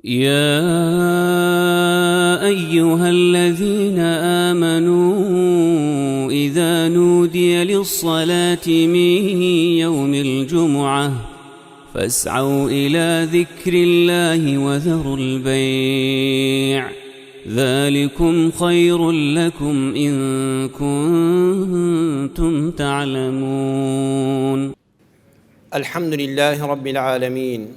يا أيها الذين آمنوا إذا نودي للصلاة من يوم الجمعة فاسعوا إلى ذكر الله وذروا البيع ذلكم خير لكم إن كنتم تعلمون. الحمد لله رب العالمين،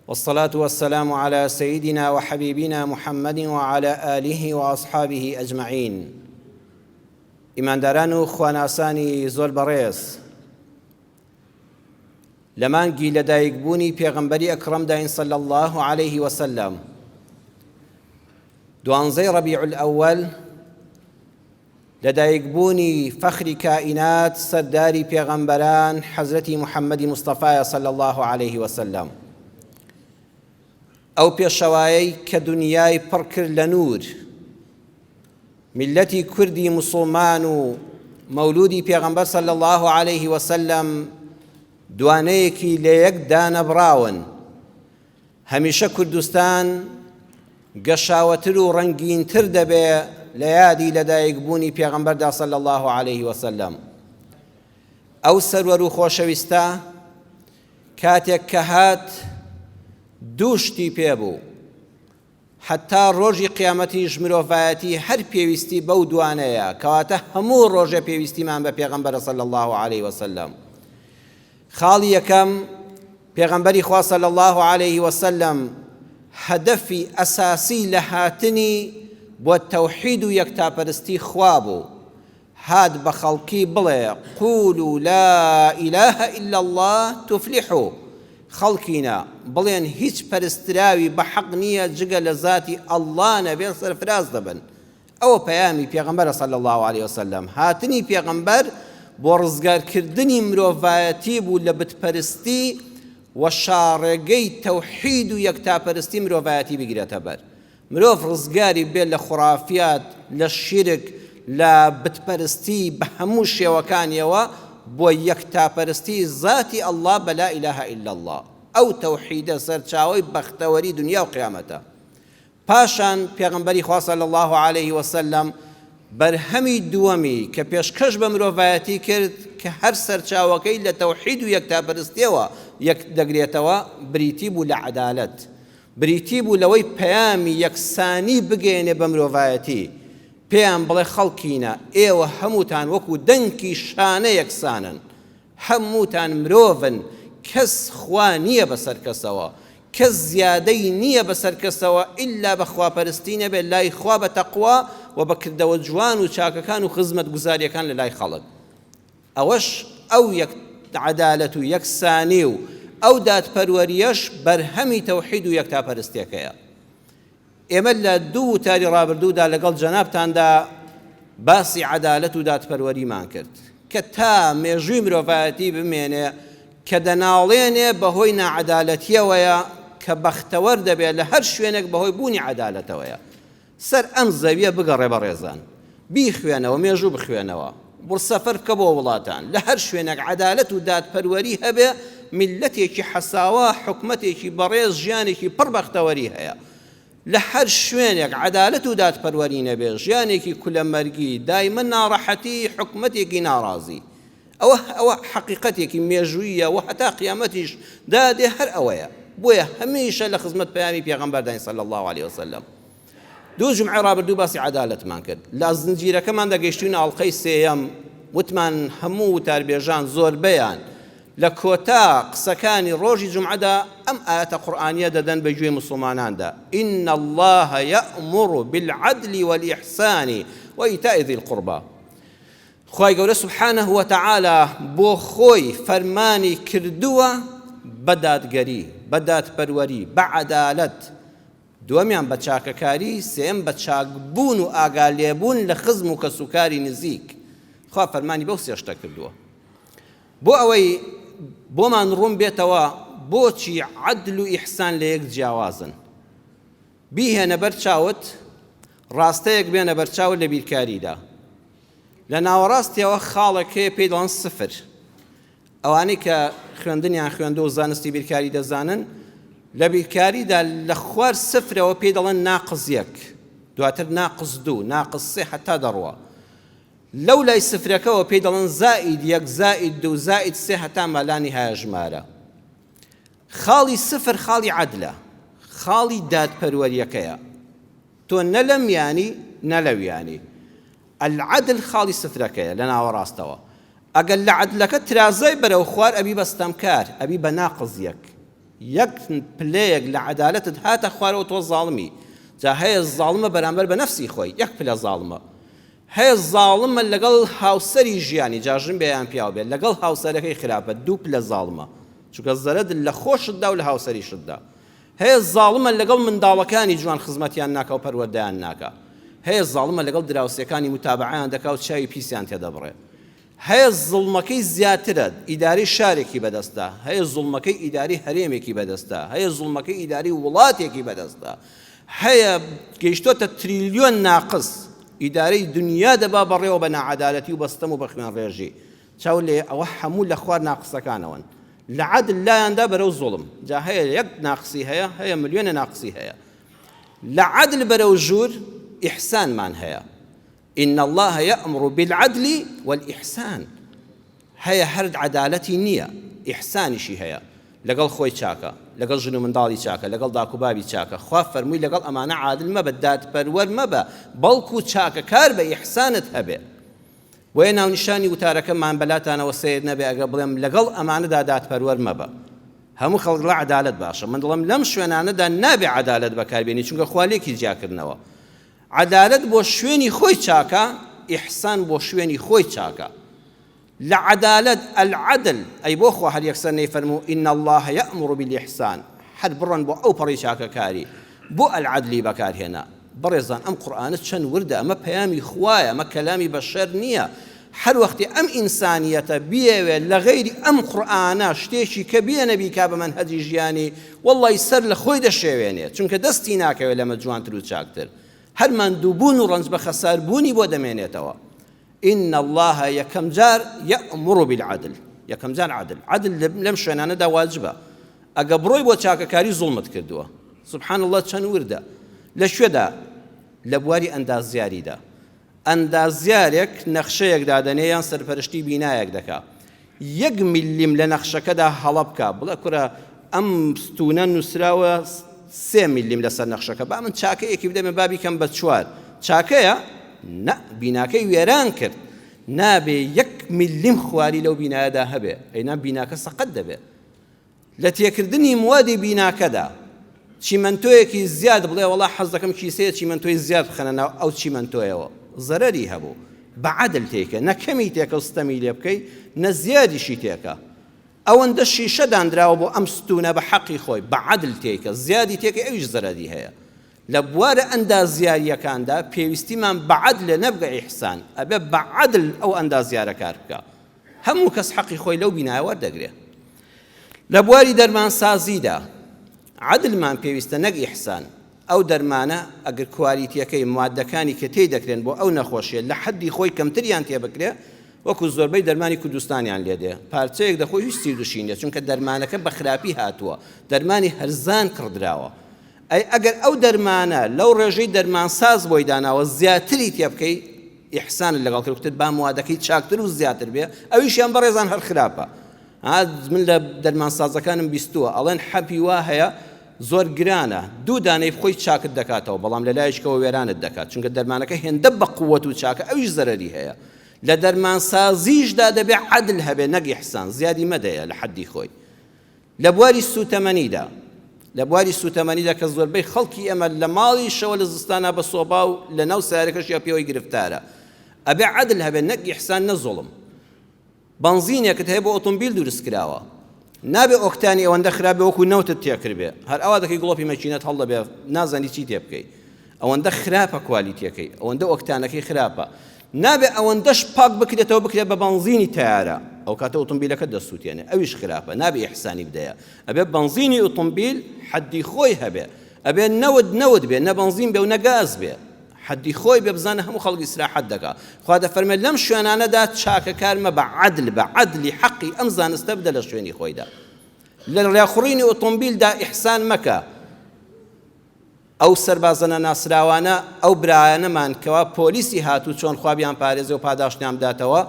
والصلاة والسلام على سيدنا وحبيبنا محمد وعلى آله وأصحابه أجمعين. ئیمانداران و خواناسانی زۆر بەڕێز، لە مانگی لەدایکبوونی پێغەمبەری ئەکرەمداین صلی الله عليه وسلم، 12 ربيع الأول، لەدایکبوونی فەخری کائینات سەرداری پێغەمبەران حەزرەتی محەممەدی مستەفایە صلی الله عليه وسلم، ئەو پێشەوایەی کە دنیای پڕ کرد لە نور، میلەتی کوردی موسڵمان و مەولودی پێغەمبەر صلی الله عليه وسلم دوانەیەکی لە یەک دانەبراون. هەمیشە کوردستان گەشاوەتر و ڕەنگینتر دەبێ لە یادی لەدایکبوونی پێغەمبەردا صلی الله عليه وسلم. ئەو سەروەر و خۆشەویستە کاتێک کە هات دوو شتی پێبوو، حتا ڕۆژی قیامەتیش مرۆڤایەتی هەر پێویستی بەو دوانەیە، کەواتە هەموو ڕۆژە پێویستیمان بە پێغەمبەرە صلی الله عليه وسلم. خاڵی یەکەم، پێغەمبەری خوا صلی الله عليه وسلم هەدەفی ئەساسی لە هاتنی بۆ تەوحید و یەکتاپەرستی خوا بوو. هات بە خەڵکی بڵێ قولوا لا إله إلا الله تفلحوا، خەڵکینە بڵێن هیچ پەرستراوی بە حەق نییە جگە لە ذاتی ئەڵڵا نەبێ سەرفراز دەبن. ئەوە پەیامی پێغەمبەرە صلی الله عليه وسلم. هاتنی پێغەمبەر بۆ ڕزگارکردنی مرۆڤایەتی بوو لە بتپەرستی و شاڕێگەی تەوحید و یەکتاپەرستی مرۆڤایەتی بگرێتە بەر. مرۆڤ ڕزگاری بێت لە خوڕافیات، لە شیرک، لە بتپەرستی بە هەموو شێوەکانیەوە بۆ یەکتاپەرستی ذاتی ئەڵڵا بە لا إله إلا الله. ئەو تەوحیدە سەرچاوەی بەختەوەری دنیا و قیامەتە. پاشان پێغەمبەری خوا صلی الله عليه وسلم بەرهەمی دووەمی کە پێشکەش بە مرۆڤایەتی کرد کە هەر سەرچاوەکەی لە تەوحید و یەکتاپەرستیەوە یەک دەگرێتەوە، بریتی بوو لە عەدالەت، بریتی بوو لەوەی پەیامی یەکسانی بگەێنێ بە مرۆڤایەتی. پێیان بڵێ خەڵکینە ئێوە هەمووتان وەکو دەنکی شانە یەکسانن، هەمووتان مرۆڤن، کەس خوا نییە بەسەر کەسەوە، کەس زیادەی نییە بەسەر کەسەوە ئیلا بە خواپەرستی نەبێت لای خوا بە تەقوا و بەکردەوە جوان و چاکەکان و خزمەت گوزاریەکان لە لای خەڵک. ئەوەش ئەو یەک عەدالەت و یەکسانی و ئەو دادپەروەریەش بەرهەمی تەوحید و یەکتاپەرستیەکەیە. ئێمە لە دوو تاری ڕابردوودا لەگەڵ جەنابتاندا باسی عەدالەت و دادپەروەریمان کرد کە تا مێژووی مرۆڤایەتی بمێنێ کە دەناڵێنێ بەهۆی نەعەدالەتیەوەیە کە بەختەوەر دەبێت لە هەر شوێنێک بەهۆی بوونی عەدالەتەوەیە. سەر ئەم زەویە بگەڕێ بەڕێزان، بیخوێنەوە، مێژوو بخوێنەوە، بڕسەفەر بکە بۆ وڵاتان، لە هەر شوێنێک عەدالەت و دادپەروەری هەبێ، میلەتێکی حەساوە، حکومەتێکی بەڕێز، ژیانێکی پڕ بەختەوەری هەیە. لە هەر شوێنێک عەدالەت و دادپەروەری نەبێ، ژیانێکی کولەمەرگی، دایمەن ناڕەحەتی، حکومەتێکی ناڕازی. ئەوە حەقیقەتێکی مێژوویە و هەتا قیامەتیش دادێ هەر ئەوەیە. بۆیە هەمیشە لە خزمەت پەیامی پێغەمبەر داین صلی الله عليه وسلم. دوو جومعە ڕابردوو باسی عەدالەتمان کرد. لە زنجیرەکەمان دەگەیشتوینە ئەڵقەی سێیەم، وتمان هەموو وتاربێژان زۆربەیان لە کۆتا قسەکانی ڕۆژی جومعەدا ئەم ئاەتە قورئانیە دەدەن بە گوێی موسڵماناندا: ئین الله یەأمر بالعەدل والإحسان وإیتاء ذی القوربى. خوای گەورە سوبحانه وتعالى بۆ خۆی فەرمانی کردووە بە دادگەری، بە دادپەروەری، بە عەدالەت، دووەمیان بە چاکەکاری، سێم بە چاکبوون و ئاگالێبوون لە خزم و کەسوکاری نزیک. خوا فەرمانی بەو سێشتە کردووە بۆ ئەوەی بۆمان ڕوون بێتەوە بۆچی عەدل و ئیحسان لە یەک جیاوازن. بیهێنە بەر چاوت، ڕاستەیەک بێنە بەر چاوت لە بیرکاریدا. لە ناوەڕاستیەوە خاڵێکەیە پێی دەڵێن سفر. ئەوانەی کە خوێندنیان خوێندە و زانستی بیرکاری دەزانن لە بیرکاریدا لە خوار سفرەوە پێی دەڵێن ناقز یەک، دواتر ناقز دوو، ناقز سێ حتا دەڕوە. لەو لای سفرەکەەوە پێی دەڵێن زائید یەک، زائید دوو، زائید سێ هەتا مەلانی هایە ژمارە. خاڵی سفر خاڵی عەدلە، خاڵی دادپەروەریەکەیە. تۆ نە لەم یانی نە لەویانی. العەدل خاڵی سفرەکەیە لە ناوەڕاستەوە. ئەگەر لە عەدلەکە ترازای بەرەو خوار ئەبی بەستەمکار، ئەبی بە ناقز یەک پلەیەک لە عەدالەتت هاتە خوارەوە تۆ زاڵمی. جا هەیە زاڵمە بەرامبەر بە نەفسی خۆی، یەک پلە زاڵمە. هەیە زاڵمە لەگەڵ هاوسەری ژیانی، جاژن بێیان پیاو بێت، لەگەڵ هاوسەرەکەی خراپە، دوو پلە زاڵمە، چونکە زەرەد لە خۆشتدا و لە هاوسەریشتدا. هەیە زاڵمە لەگەڵ منداڵەکانی جوان خزمەتیان ناکە و پەروەردەیان ناکە. هەیە زاڵمە لەگەڵ دراوسەکانی متابعەیان دەکا و چاوی پیسیان تێدەبڕێ. هەیە زوڵمەکەی زیاترە، ئیداری شارێکی بەدەستە، هەیە زوڵمەکەی ئیداری هەرێمێکی بەدەستە، هەیە زوڵمەکەی ئیداری وڵاتێکی بەدەستە، هەیە گەیشتۆتە تریلیۆن ناقص، ئیدارەی دنیا دەبا بەڕێوە بە ناعەدالەتی و بەستەم و بە خوێن ڕێژی. چاو لێ ئەوە هەموو لە خوار ناقسەکانەوەن. لە عەدل لایاندا بەرەو زوڵم، جا هەیە یەک ناقسی هەیە، هەیە ملیۆنە ناقسی هەیە. لە عەدل بەرەو ژوور ئیحسانمان هەیە. إن الله يأمر بالعدل والإحسان. هيا هرد عدالتي نية إحساني شي هيا لقل خوي تشاكا، لقل جنو من ضالي تشاكا، لقل داكو بابي تشاكا، خواف فرمي لقل أمانة عادل ما بدات برور مبا بلكو تشاكا كاربا إحسانت هبه. وينا ونشاني وتارك من بلاتنا والسيد نبي أقبلهم لقل أمانة دادات برور مبا. هم خلق لا عدالة باشا من ظلم لم شوينا ندا نابي عدالة بكاربيني شنو خواليك يجاكرنوا. عدالت بۆ شوێنی خۆی چاکە، ئیحسان بۆ شوێنی خۆی چاکە. لە عدالت العدل ئەی بۆ خوا هەر یەکسەر نەیفەرموو إن الله يأمر بالإحسان، هەر بڕۆن بۆ ئەو پەڕی چاکەکاری بۆ العدلی بەکارهێنا. بەڕێزان ئەم قورئانە چەند وردە، ئەمە پەیامی خوایە، ئەمە کەلامی بەشەر نییە. هەر وەختی ئەم ئینسانیەتە بیەوێت لە غەیری ئەم قورئانە شتێکی کە بێنە بیکا بە مەنهەجی ژیانی، وەڵڵی سەر لە خۆی دەشێوێنێت، چونکە دەستی ناکەوێت لەمە جوانتر و چاکتر. هەر ماندووبوون و ڕەنج بە خەساربوونی بۆ دەمێنێتەوە. إن الله یەکەم جار يأمر بالعدل، یەکەم جار عدل. عدل لەم شوێنانەدا واجبە. ئەگە بڕۆی بۆ چاکەکاری زوڵمت کردووە، سبحان الله چەند وردە. لە شوێدا لە بواری ئەندازیاریدا ئەندازیارێک نەخشەیەک دادەنێ یان سەرپەرشتی بینایەک دەکا، 1 میلیم لە نەخشەکەدا هەڵە بکە، بڵێ کورە ئەم ستونە نووسراوە 3 میلیم لەسەر نەخشەکە، با من چاکەیەکی بدەمێ بابی کەم بە 4 چاکەیە؟ نە، بیناکەی وێران کرد. نابێ 1 میلیم خواری لەو بینایەدا هەبێ، ئەینا بیناکە سەقەت دەبێ. لە تێکردنی موادی بیناکەدا چیمەنتۆیەکی زیاد بڵێ وەڵا حەز دەکەم کیسەیە چیمەنتۆی زیاد بخەنە ناو ئەو چیمەنتۆیەوە، زەرەری هەبوو. بە عەدل تێکە، نە کەمی تێکە و ستەمی لێ بکەی، نە زیادیشی تێکە. ئەوەندە شیشە دانراوە بۆ ئەم ستونە بە حەقی خۆی، بە عەدل تێکە، زیادی تێکە، ئەویش زەرەری هەیە. لە بوارە ئەندازیاریەکاندا پێویستیمان بە عەدلە، نەبگە ئیحسان، ئەبێ بە عەدل ئەو ئەندازیارە کار بکە. هەموو کەس حەقی خۆی لەو بینایە وەردەگرێ. لە بواری دەرمانسازیدا عەدلمان پێویستە، نەک ئیحسان. ئەو دەرمانە ئەگەر کوالیتیەکەی موادەکانی کە تێی دەکرێن بۆ ئەو نەخۆشیە لە حەدی خۆی کەمتریان تێ بکرێ، وەکو زۆربەی دەرمانی کوردستانیان لێ دێ، پارچەیەک دەخۆی هیچ سیردوشینە، چونکە دەرمانەکە بە خراپی هاتووە، دەرمانی هەرزان کڕدراوە. ئەی ئەگەر ئەو دەرمانە لەو ڕێژەی دەرمانساز بۆی داناوە زیاتری تێ بکەی، ئیحسان لەگەڵ کردتر با موادەکەی چاکتر و زیاتر بێ، ئەویشیان بەڕێزان هەر خراپە. من لە دەرمانسازەکانم بیستووە، ئەڵێن حەپی وا هەیە زۆر گرانە، 2 دانەی خۆی چاکت دەکاتەوە، بەڵام لە لایشکەوە وێرانت دەکات، چونکە دەرمانەکە هێندە بە قووەت و چاکە، ئەویش زەرەری هەیە. لە دەرمانسازیشدا دەبێ عەدل هەبێ، نەک ئیحسان، زیادی مەدەیە لە حەدی خۆی. لە بواری سوتەمەنیدا، لە بواری سوتەمەنیدا کە زۆربەی خەڵکی ئەمە لە ماڵی شەوە لە زستانە بە سۆبا و لە ناو سیارەکەش یا پێوەی گرفتارە، ئەبێ عەدل هەبێ، نەک ئیحسان، نە زوڵم. بەنزینێکت هەیە بۆ ئۆتۆمبیل دروست کراوە، نابێ ئۆکتانی ئەوەندە خراپێ وەکو نەوتت تێکرد بێ، هەر ئەوا دەکەی گڵۆپی مەکینەت هەڵ دەبێ، نازانی چی تێ بکەی، ئەوەندە خراپە کوالیتیەکەی، ئەوەندە ئۆکتانەکەی خراپە. نابێ ئەوەندەش پاک بکرێتەوە بکرێت بە بەنزینی تایارە، ئەو کاتە ئۆتۆمبیلەکە دەسووتێنێ، ئەویش خراپە، نابێ ئیحسانی بدەیە. ئەبێ بەنزینی ئۆتۆمبیل حەدی خۆی هەبێ، ئەبێ نەود بێ، نە بەنزین بێ و نە گاز بێ، حەدی خۆی بێ، بزانە هەموو خەڵکی ئیسراحەت دەکا. خوا دەفەرمێت لەم شوێنانەدا چاکەکارمە بە عەدل، بە عەدلی حەقی ئەم زانستە بدە لە شوێنی خۆیدا. لە ڕێخوڕینی ئۆتۆمبیلدا ئیحسان مەکە. ئەو سەربازانە ناسراوانە ئەو برایانەمان کەوا پۆلیسی هاتوو چۆن خوابیان پارێزە و پاداشتیان بداتەوە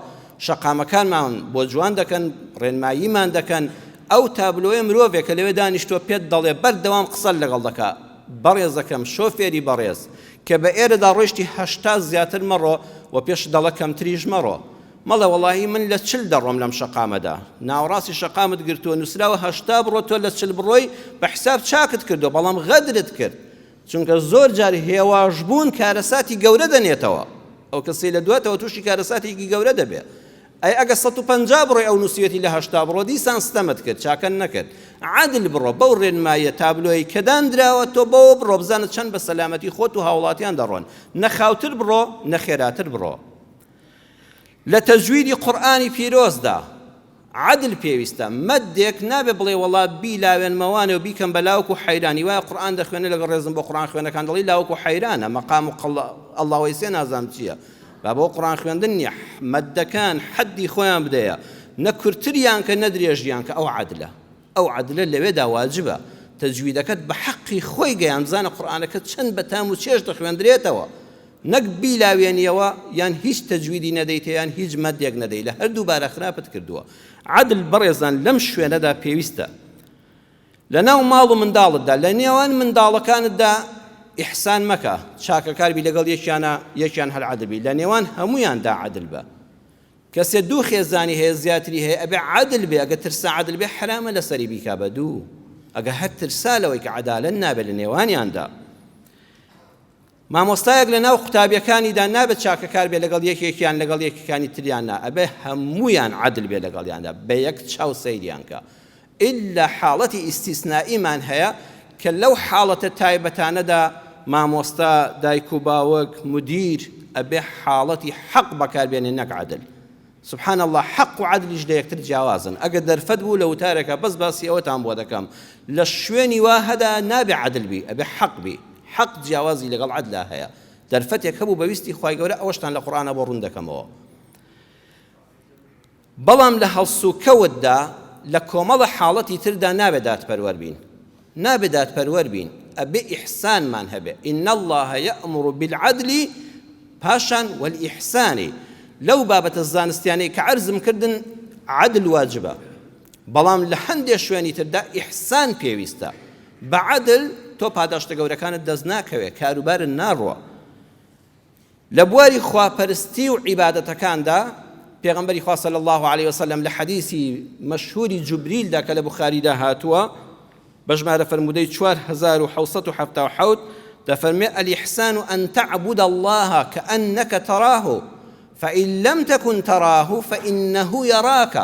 شەقامەکانمان بۆ جوان دەکەن، ڕێنماییمان دەکەن. ئەو تابلۆیە مرۆڤێک کە لەوێ دانیشتۆ پێت دەڵێ بەردەوام قسە لەگەڵ دەکا بەڕێزەکەم شۆفێری بەڕێز کە بە ئێرەدا ڕۆیشتی 80 زیاتر مەڕۆ و پێش دەڵە کەمتریش مەڕۆ. مەڵە وەڵاهی من لە 40 دەڕۆم لەم شەقامەدا، ناوەڕاستی شەقامت گرتووە نووسراوە 80 بڕۆ، تۆ لە 40 بڕۆی بە حساب چاکت کردو بەڵام غەدرت کرد. چونکە زۆر جار هێواژبوون کارەساتی گەورە دەنێتەوە، ئەو کەسی لە دواتەوە تووشی کارەساتێکی گەورە دەبێت. ئەی ئەگە 150 بڕۆی ئەو نووسەتی لە 80 بڕۆ دیسان ستەمت کرد، چاکەن نەکرد. عادل بڕۆ بەو ڕێنمایە تابلۆی کە دانراوە تۆ بەوە بڕۆ بزانت چەند بە سەلامەتی خۆت و هاوڵاتیان دەڕۆن. نەخاوتر بڕۆ نەخێراتر بڕۆ. لە تەجویدی قورئانی پیرۆزدا عدل پێویستە. مەدێک نابێ بڵێ وەڵا بیلاوێنمەوانێ و بیکەم بە لاوەکو حەیرانی، وایە قورئان دەخوێنێ لەگەڵ ڕێزم بۆ قورئان خوێنەکان دەڵی لاوەکو حەیرانە، مەقام و ئەڵڵاوەی سێ نازانم چییە، با بۆ قورئان خوێندن نییە. مەدەکان حەدی خۆیان بدەیە، نە کورتریان کە نە درێژیان کە ئەو عەدلە. ئەو عەدلە لەوێدا واجبە. تەجویدەکەت بە حەقی خۆی گەیان، بزانە قورئانەکەت چەند بە تام و چێژ دەخوێندرێتەوە، نەک بیلاوێنیەوە یان هیچ تەجویدی نەدەیتە یان هیچ مەدێک نەدەی، لە هەردوو بارە خراپت کردووە. عدل بەڕێزان لەم شوێنەدا پێویستە. لە ناو ماڵ و منداڵتدا، لە نێوان منداڵەکانتدا ئیحسان مەکە، چاکەکاربی لەگەڵ یەکیان هەڵعەدلبی، لە نێوان هەموویاندا عەدل بە. کەسێ دوو خێزانی هەیە زیاتری هەیە ئەبێ عەدل بێ، ئەگە ترسا عەدل بێ حرامە لەسەری بیکا بە دوو، ئەگە هەر ترسا لەوەی کە عەدالەت نابێت لە نێوانیاندا. مامۆستایەک لە ناو قوتابیەکانیدا نابێت چاکەکار بێ لەگەڵ یەکێکیان لەگەڵ یەکەکانی تریاننا، ئەبێ هەموویان عەدل بێ لەگەڵیاندا، بە یەک چاو سەیریان کە. ئیلا حاڵەتی ئیستیسنائیمان هەیە کە لەو حاڵەتە تایبەتانەدا مامۆستا، دایک و باوەک، مدیر ئەبێ حاڵەتی حەق بەکاربێنێ نەک عەدل. سبحان الله، حەق و عەدلیش لە یەکتر جیاوازن. ئەگەر دەرفەت بوو لە وتارێکە بەس باسی ئەوەتان بۆ دەکەم، لە شوێنی وا هەدا نابێ عەدل بی، ئەبێ حەق بی. حەق جیاوازی لەگەڵ عەدلا هەیە. دەرفەتێک هەبوو بەویستی خوای گەورە ئەوەشتان لە قورئانە بۆ ڕوون دەکەمەوە. بەڵام لە هەڵسوکەوتدا لە کۆمەڵە حاڵەتی تردا نابێ دادپەروەر بین، نابێ دادپەروەر بین، ئەبێ ئیحسانمان هەبێ. ئین الله یەئمر بالعەدل پاشان والئیحسان. لەو بابەتە زانستیانەی کە عەرزم کردن عەدل واجبە، بەڵام لە هەندێک شوێنی تردا ئیحسان پێویستە. بە عەدل تۆ پاداشتە گەورەکانت دەست ناکەوێ، کاروبارت ناڕوە. لە بواری خواپەرستی و عیبادەتەکاندا پێغەمبەری خوا صلی الله علیه وسلم لە حەدیثی مەشهوری جوبریلدا کە لە بوخاریدا هاتووە بە ژمارە فەرموودەی 4777 دەفەرمێ الإحسان أن تعبد الله كأنك تراه فإن لم تكن تراه فإنه يراك.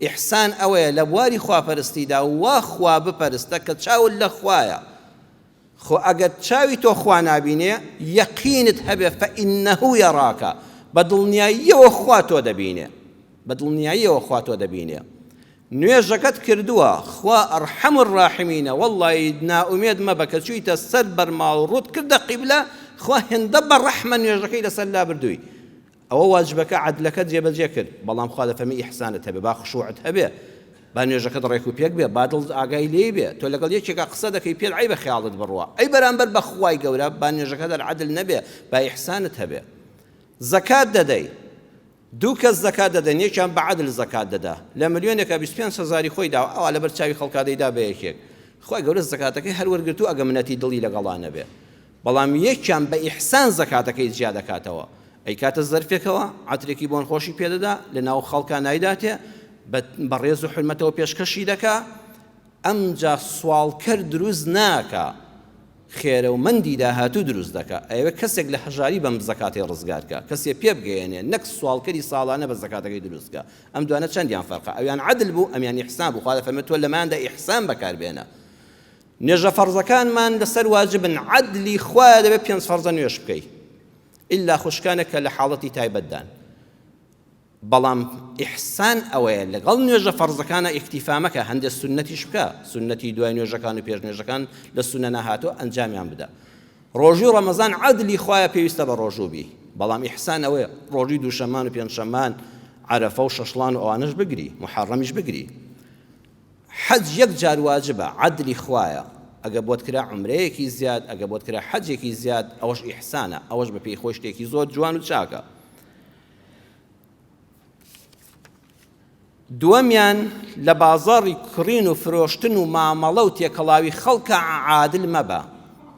ئیحسان ئەوەیە لە بواری خواپەرستیدا وا خوا بپەرستە کە چاوت لە خوایە. خۆ ئەگەر چاوی تۆ خوا نابینێ یەقینت هەبێ فەئینەهو یەڕاکە، بە دڵنیاییەوە خوا تۆ دەبینێ، بە دڵنیاییەوە خوا تۆ دەبینێ. نوێژەکەت کردووە، خوا ئەرحەم الراحمینە، وەڵڵی نائومێد مەبە کە چوویتە سەر بەرماڵ ڕوت کردە قیبلە، خوا هێندە بە ڕەحمە نوێژەکەی لەسەر لا بردووی. ئەوە واجبەکە عەدلەکەت جێبەجێ کرد، بەڵام خوا دەفەرمێ ئیحسانت هەبێ، با خشوعت هەبێ، با نوێژەکەت ڕێک و پێک بێ، با دڵ ئاگای لێ بێ. تۆ لەگەڵ یەکێکا قسە دەکەی پێت عەیبە خەیاڵت بڕوە، ئەی بەرامبەر بە خوای گەورە با نوێژەکەت عەدل نەبێ، با ئیحسانت هەبێ. زەکات دەدەی، دوو کەس زەکات دەدەن، یەکیان بە عەدل زەکات دەدا، لە ملیۆنێکە 25,000 خۆی داوە، ئەوە لەبەر چاوی خەڵکا دەیدا بە یەکێک. خوای گەورە زەکاتەکەی هەر وەرگرتووە ئەگە منەتی دڵی لەگەڵا نەبێ، بەڵام یەکیان بە ئیحسان زەکاتەکەی جیا دەکاتەوە، ئەی کاتە زەرفێکەوە عەترێکی بۆن خۆشی پێدەدا، لە ناو خەڵکا نایداتێ، بە ڕێز و حرمەتەوە پێشکەشی دەکا، ئەمجا سوالکەر دروست ناکە، خێرەومەندی داهاتوو دروست دەکا. ئەوە کەسێک لە هەژاری بەم زەکاتی ڕزگارکە، کەسێ پێ بگەێنێ، نەک سوالکەری ساڵانە بە زەکاتەکەی دروستکە. ئەم دوانە چەندیان فەرقە، ئەویان عەدل بوو، ئەمیان ئیحسان بوو. خوا دەفەرمێت تۆ لەماندا ئیحسان بەکاربێنە. نوێژە فەرزەکانمان لەسەر واجبن، عەدلی خوایە دەبێت 5 فەرزە نوێژ بکەی، ئیلا خوشکانێکە لە حاڵەتی تایبەتدان. بەڵام ئیحسان ئەوەیە لەگەڵ نوێژە فەرزەکانە ئیکتیفا مەکە، هەندێک سونەتیش بکە، سونەتی دوای نوێژەکان و پێش نوێژەکان لە سونە نەهاتوە ئەنجامیان بدە. ڕۆژی ڕەمەزان عەدلی خوایە پێویستە بە ڕۆژوو بی، بەڵام ئیحسان ئەوەیە ڕۆژی دووشەمان و پێنجشەمان، عەرەفە و شەشڵان و ئەوانەش بگری، محەڕەمیش بگری. حەج یەک جار واجبە عەدلی خوایە ئەگە بۆت کرا عومرەیەکی زیاد ئەگە بۆت کرا حەجێکی زیاد ئەوەش ئیحسانە ئەوەش بە پێی خۆی شتێکی زۆر جوان و چاکە. دووەمیان لە بازاڕی کڕین و فرۆشتن و مامەڵە و تێکەڵاوی خەڵکە عادل مەبە،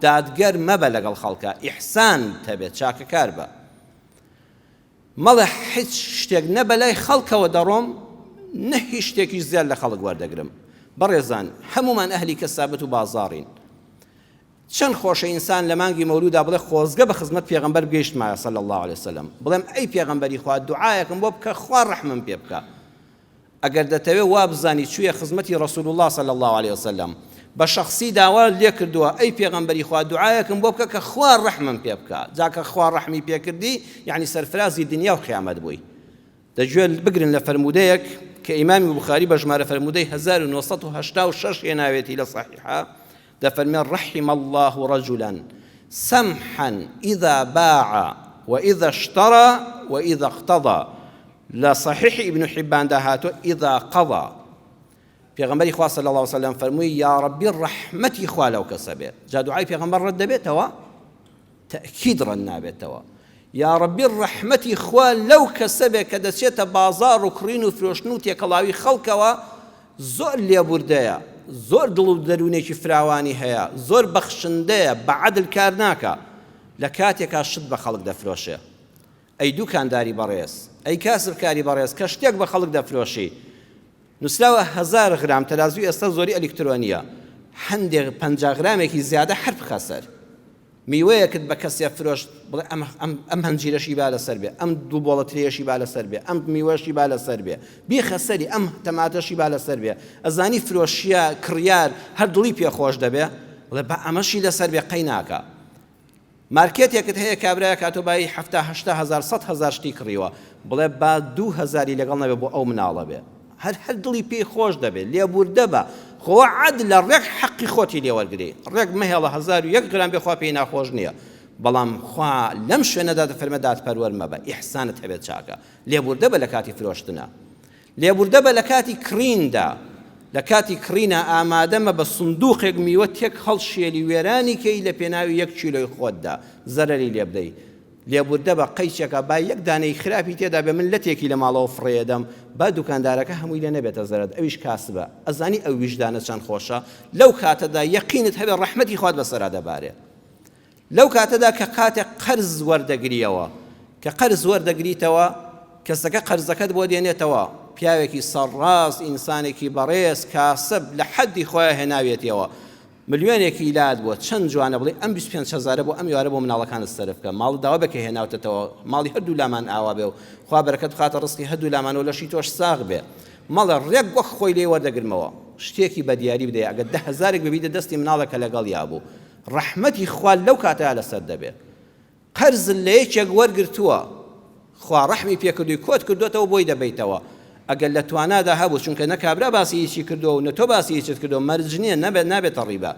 دادگەر مەبە لەگەڵ خەڵکە، ئیحسان تەبێت، چاکەکار بە. مەڵێ هیچ شتێک نەبە لای خەڵکەوە دەڕۆم نە هیچ شتێکی زیاد لە خەڵک وەردەگرم. بەڕێزان هەمومان ئەهلی کەسابەت و بازاڕین. چەند خۆشە ئینسان لە مانگی مەولودا بڵێ خۆزگە بە خزمەت پێغەمبەر گەیشتمایە صلی الله علیه وسلم، بڵێم ئەی پێغەمبەری خوا دوعایەکم بۆ بکە خوا ڕەحمم پێ بکە. ئەگەر دەتەوێت وا بزانی چوویە خزمەتی ڕەسوول الله صلی الله علیه وسلم بە شخصی داوا لێ کردووە ئەی پێغەمبەری خوا دوعایەکم بۆ بکە کە خوا ڕەحمم پێ بکە. جاکە خوا ڕەحمی پێ کردی یعنی سەرفرازی دنیا و قیامەت بووی. دەگوێت بگرن لە فەرمودەیەک کە ئیمامی بوخاری بە ژمارە فەرمودەی 1986 هێناوێتی لە صحیحە دەفەرمێ رحم الله رجلا سمحا إذا باع وإذا اشترى وإذا اقتضى. لا صحيح ابن حبان دهاتو إذا قضى. پیغمبری خوا صلی الله علیه وسلم فرمووی یا ربی ڕەحمەتی خوا لەو کەسە بێت. جا دوعای پێغەمبەر ڕەت دەبێتەوە؟ تەئکید ڕەت نابێتەوە. یا ربی ڕەحمەتی خوا لەو کەسە بێت کە دەچێتە بازاڕ و کڕین و فرۆشتن و تێکەڵاوی خەڵکەوە زۆر لێبوردەیە، زۆر دڵ و دەروونێکی فراوانی هەیە، زۆر بەخشندەیە، بە عەدل کار ناکە، لە کاتێکا شت بە خەڵک دەفرۆشێ. ئەی دوکانداری بەڕێز، ئەی کاسبکاری بەڕێز کە شتێک بە خەڵک دەفرۆشی، نووسراوە 1000 غرام تەرازوی ئێستا زۆری ئەلکترۆنیە، هەندێک 50 غرامێکی زیادە هەر بخە سەر. میوەیەکت بە کەسێ فرۆشت بڵێ ئەم هەنجیرەشی با لەسەر بێ، ئەم دووبۆڵە ترێشی با لەسەر بێ، ئەم میوەشی با لەسەر بێ، بیخە سەری ئەم تەماتەشی با لەسەر بێ، ئەزانی فرۆشیە کڕیار هەر دڵی پێ خۆش دەبێ، بڵێ بە ئەمەشی لەسەر بێ قەی ناکە. مارکێتێکت هەیە کابرایە کاتۆ بای 70 هزار 100 هزار شتی کڕیوە، بڵێ با 2000 لەگەڵ نەبێ بۆ ئەو مناڵە بێ، هەر دڵی پێی خۆش دەبێت، لێبوردە بە خۆ عەدلە، ڕێک حەقی خۆتی لێ وەرگری، ڕێک مەهێڵە 1001 غرام بێ خوا پێی ناخۆش نییە، بەڵام خوا لەم شوێنەدا دەفەرمێ دادپەروەر مەبە، ئیحسانت هەبێت چاکە. لێبوردە بە لە کاتی فرۆشتنە، لێبوردە بە لە کاتی کڕیندا، لە کاتی کڕینە ئامادەمە بە سندوقێک میوە تێک هەڵشێلی وێرانی کەی لە پێناوی 1 کیلۆی خۆتدا زەرەری لێ بدەی. لێبوردە بە قەیچێکە با 1 دانەی خراپی تێدا بێ من لە تێکی لە ماڵەوە فڕێدەم، با دوکاندارەکە هەمووی لێ نەبێتە زەرد، ئەویش کاسبە، ئەزانی ئەو ویژدانە چەند خۆشە. لەو کاتەدا یەقینت هەبێ ڕەحمەتی خوات بەسەرا دەبارێ. لەو کاتەدا کە کاتێک قەرز وەردەگریەوە، کە قەرز وەردەگریتەوە کەسەکە قەرزەکەت بۆ دێنێتەوە، پیاوێکی سەرڕاست، ئینسانێکی بەڕێز، کاسب لە حەدی خۆیان هێناوێتەوە، ملیۆنێکی لات بووە، چەند جوانە بڵێ ئەم 25,000 بۆ ئەم یارە بۆ مناڵەکانت سەرف بکە، ماڵ داوا بکە هێناوتەوە، ماڵی هەردوو لامان ئاوا بێ و خوا بەرەکەت بخاتە ڕزقی هەردوو لامان و لەشی تۆش ساغ بێ، مەڵە ڕێک وەک خۆی لێ وەردەگرمەوە، شتێکی بە دیاری بدەیە، ئەگەر 10,000 ببیدە دەستی مناڵەکە لەگەڵ یابوو، ڕەحمەتی خوا لەو کاتەیە لەسەر دەبێت. قەرز لە یەکێک وەرگرتووە، خوا ڕەحمی پێکردووی کۆت کردوێتەوە بۆی دەبیتەوە، ئەگەر لە توانادا هەبوو، چونکە نەکابرا باسی هیچی کردو و نەتۆ باسی هیچت کردو، مەرج نییە، نابێتە ڕیبە،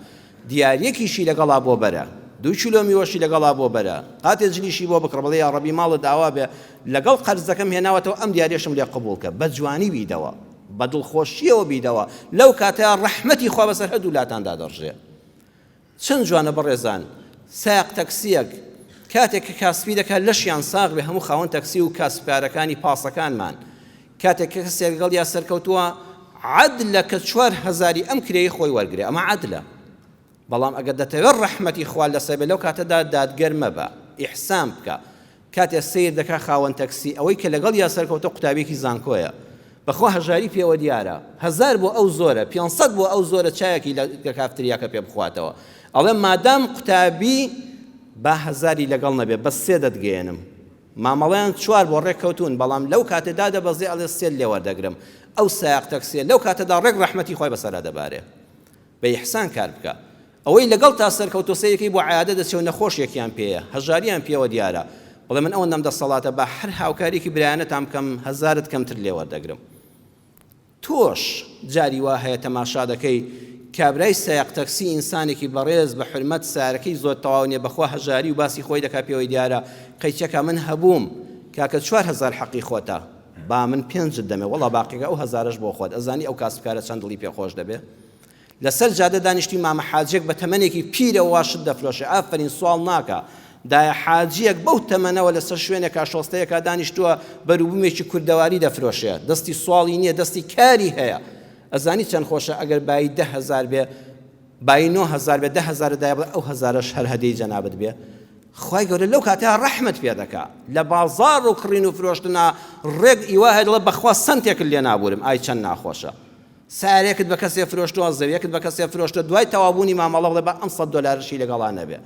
دیارەکیشی لەگەڵا بۆ بەرە، 2 کیلۆ میوەشی لەگەڵا بۆ بەرە، قاتێ جلیشی بۆ بکڕ، بڵێ یا ڕەبی ماڵت داوا بێ لەگەڵ قەرزەکەم هێناوەتەوە ئەم دیارێشم لێ قبوڵ کە، بە جوانی بیدەوە، بە دڵخۆشیەوە بیدەوە، لەو کاتەیە ڕەحمەتی خوا بەسەر هەردوو لاتاندا دەڕژێ. چەند جوانە بەڕێزان، سایق تەکسیەک کاتێک کە کاسبی دەکات لەشیان ساغ بێ، هەموو خاوەن تەکسی و کاسبکارەکانی پاسەکانمان کاتێک کە کەسێک لەگەڵ یا سەرکەوتووە عەدلە کە 4000 ئەم کرێی خۆی وەرگرێ، ئەمە عەدلە. بەڵام ئەگەر دەتەوێت ڕەحمەتی خوا لەسەر بێ لەو کاتەدا دادگەر مەبە، ئیحسان بکە. کاتێک سیر دەکا خاوەن تەکسی ئەوەی کە لەگەڵ یا سەرکەوتە قوتابێکی زانکۆیە، بەخوا هەژاری پێوە دیارە، 1000 بۆ ئەو زۆرە، 500 بۆ ئەو زۆرە چایەکی لە کافتریاکە پێ بخواتەوە، ئەڵێ مادام قوتابی با 1000 لەگەڵ نەبێ بە 3 دەتگەێنم، مامەڵەیان 4 بۆ ڕێککەوتون، بەڵام لەو کاتێدا دەبەزێ ئەڵێ 3 لێ وەردەگرم، ئەو سایق تەکسیە لەو کاتەدا ڕێک ڕەحمەتی خۆی بەسەرا دەبارێ، بە ئیحسان کار بکە. ئەوەی لەگەڵ تا سەرکەوتۆسەیەکی بۆ عیادە دەچێت و نەخۆشیەکیان پێیە، هەژاریان پێوە دیارە، بەڵێ من ئەوەندەم دەسەڵاتە بە هەر هاوکارێکی برایانەتان بکەم 1000 کەمتر لێ وەردەگرم. تۆش جاری وا هەیە تەماشا دەکەی کابرای سایق تەکسی ئینسانێکی بەڕێز بە حرمەت سارەکەی زۆر تەواو نییە، بەخوا هەژاری و باسی خۆی دەکا پێوەی دیارە، قەیچەکە من هەبووم کاکە 4000 حەقی خۆتە، با من 5 دەمێ وەڵا باقیەکە ئەو 1000ش بۆ خۆت ئەزانی ئەو کاسبکارە چەند دڵی پێخۆش دەبێ لەسەر جادە دانیشتی مامە حاجێک بە تەمەنێکی پیرە واشت دەفرۆشێ ئافرین سوال ناکە دایە حاجیەک بەو تەمەنەوە لەسەر شوێنێکا شۆستەیەکا دانیشتووە بەروبوومێکی کوردەواری دەفرۆشێ دەستی سواڵی نییە دەستی کاری هەیە ئەزانی چەند خۆشە ئەگەر بای 10,000 بێ بای 9,000 بێ 10,000 دایە بڵێ ئەو 1000ش هەر هەدەی جەنابەت بێ خوای گەورە لەو کاتەیە ڕەحمەت پێ دەکا لە بازاڕ و کڕین و فرۆشتنا ڕێک ئیوا هەیە دڵێ بەخوا سەنتێکت لێ نابورم ئای چەند ناخۆشە سارێکت بە کەسێ فرۆشتووە زەویەکت بە کەسێ فرۆشتە دوای تەوابوونی مامەڵە بڵێ بە $100 لەگەڵا نەبێ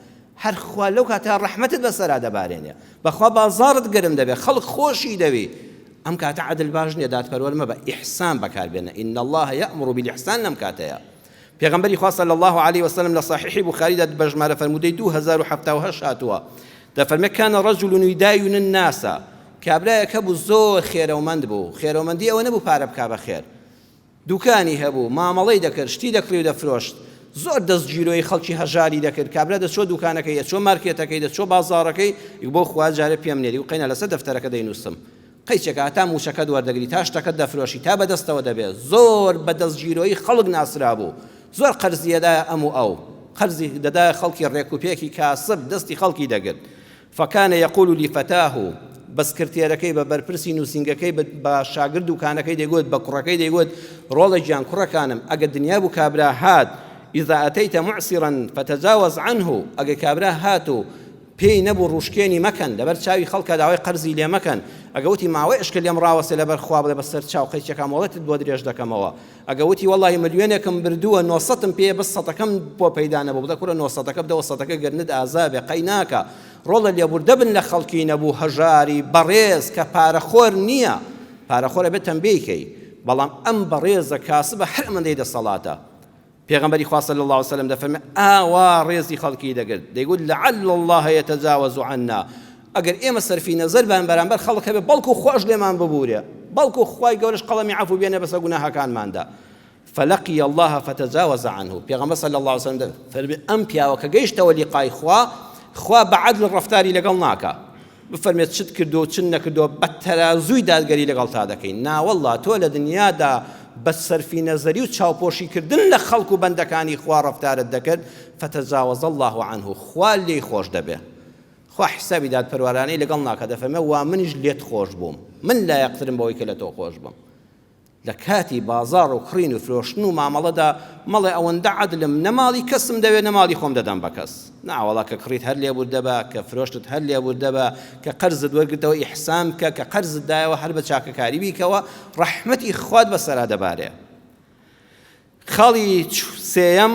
هەر خوا لەو کاتەیە ڕەحمەتت بەسەرا دەبارێنێ بەخوا بازاڕت گەرم دەبێ خەڵک خۆشی دەوی ئەم کاتە عەدل باش نییە دادپەروەر مەبە ئیحسان بەکاربێنە ئین الله یەأمر بالإحسان لەم کاتەیە پێغەمبەری خوا صلی الله عليه وسلم لە صحیحی بوخاریدا بەژمارە فەرموودەی 2078 هاتووە دەفەرمێ كان رجل يداين الناس کابرایەک هەبوو زۆر خێرەومەند بوو خێرەومەندی ئەوە نەبوو پارە بکا بە خێر دوکانی هەبوو مامەڵەی دەکرد شتی دەکڕی و دەفرۆشت زۆر دەستگیرۆی خەڵکی هەژاری دەکرد کابرا دەچۆ دوکانەکەی دەچۆ مارکێتەکەی دەچۆ بازاڕەکەی بۆ خوا جارە پێم نێری و قەینە لەسەر دەفتەرەکە دەینووسم قەیچێکە تا موشەکەت وەردەگری تا شتەکەت دەفرۆشی تا بەدەستەوە دەبێت زۆر بە دەستگیرۆی خەڵک ناسرا بوو زۆر قەرزیەدایە ئەم و ئەو قەرزی دەدایە خەڵکی ڕێکوپێکی کاسب دەستی خەڵکی دەگرت فكان يقول لفتاه بەسکرتێرەکەی بە بەرپرسی نووسنگەکەی بە شاگرد دوکانەکەی دەیگوت بە کوڕەکەی دەیگوت ڕۆڵە گیان کوڕەکانم ئەگەر دنیا بوو کابرا هات إذا أتيت معسرا فتجاوز عنه ئەگەر کابرا هات و پێی نەبوو ڕوشکێنی مەکەن لەبەر چاوی خەڵکە داوای قەرزی لێ مەکەن ئەگەوتی ماوەی ئشکل لێم ڕاوەسێ لەبەر خوا بڵێ بەسەر چاو قەیچەکە مۆڵەتت بۆ درێژ دەکەمەوە ئەگەوتی وەڵڵاهی ملیۆنێکم بردووە 900م پێ بە 100ەکەم بۆ پەیدا نەبوو بڵێ کوڕە 900ەکە بدەوە 100ەکە گەرنت ئازابێ قەی ناکە ڕۆڵە لێبوردە بن لە خەڵکی نەبوو هەژاری بەڕێز کە پارەخۆر نییە پارەخۆرە بێت تەنبیهکەی بەڵام ئەم بەڕێزە کاسبە هەر ئەمەندەی دەسەڵاتە پێغەمبەری خوا صلی الله عليه وسلم دەفەرمێ ئاوا ڕێزی خەڵکی دەگرت دەیگوت لعل الله يتجاوز عنا ئەگەر ئێمە سەرفی نەزەربان بەرامبەر خەڵک هەبێ بەڵکو خۆش لێمان ببورێ بەڵکو خوای گەورەش قەڵەمی عەفو بێنێ بەسەر گوناهەکانماندا فلقي الله فتجاوز عنه پێغەمبەر صلی الله عليه وسلم فەرمێ ئەم پیاوە کە گەیشتەوە لیقای خوا بەعەدل ڕەفتاری لەگەڵ ناکە بفەرمێت چت کردو چن نەکردو بە تەرازووی دادگەری لەگەڵ تا دەکەین ناوەڵڵا تۆ لە دنیادا بە سەرفی نەزەری و چاوپۆشیکردن لە خەڵک و بەندەکانی خوا ڕەفتارت دەکرد فتەجاوەز الله عنه خوا لێی خۆش دەبێ خوا حسابی دادپەروەرانەی لەگەڵ ناکە دەفەرمێ وا منیش لێت خۆش بووم من لایەقترم بەوەی کە لە تۆ خۆش بم لە کاتی بازاڕ و کڕین و فرۆشتن و مامەڵەدا مەڵێ ئەوەندە عەدلم نەماڵی کەسم دەوێت نەماڵی خۆم دەدەم بە کەس ناوەڵا کە کڕیت هەر لێبوردە بە کە فرۆشتت هەر لێبوردە بە کە قەرزت وەرگرتەوە ئیحسان بکە کە قەرزت دایەوە هەر بە چاکەکاری بیکەوە ڕەحمەتی خوات بەسەرا دەبارێ خاڵی سێیەم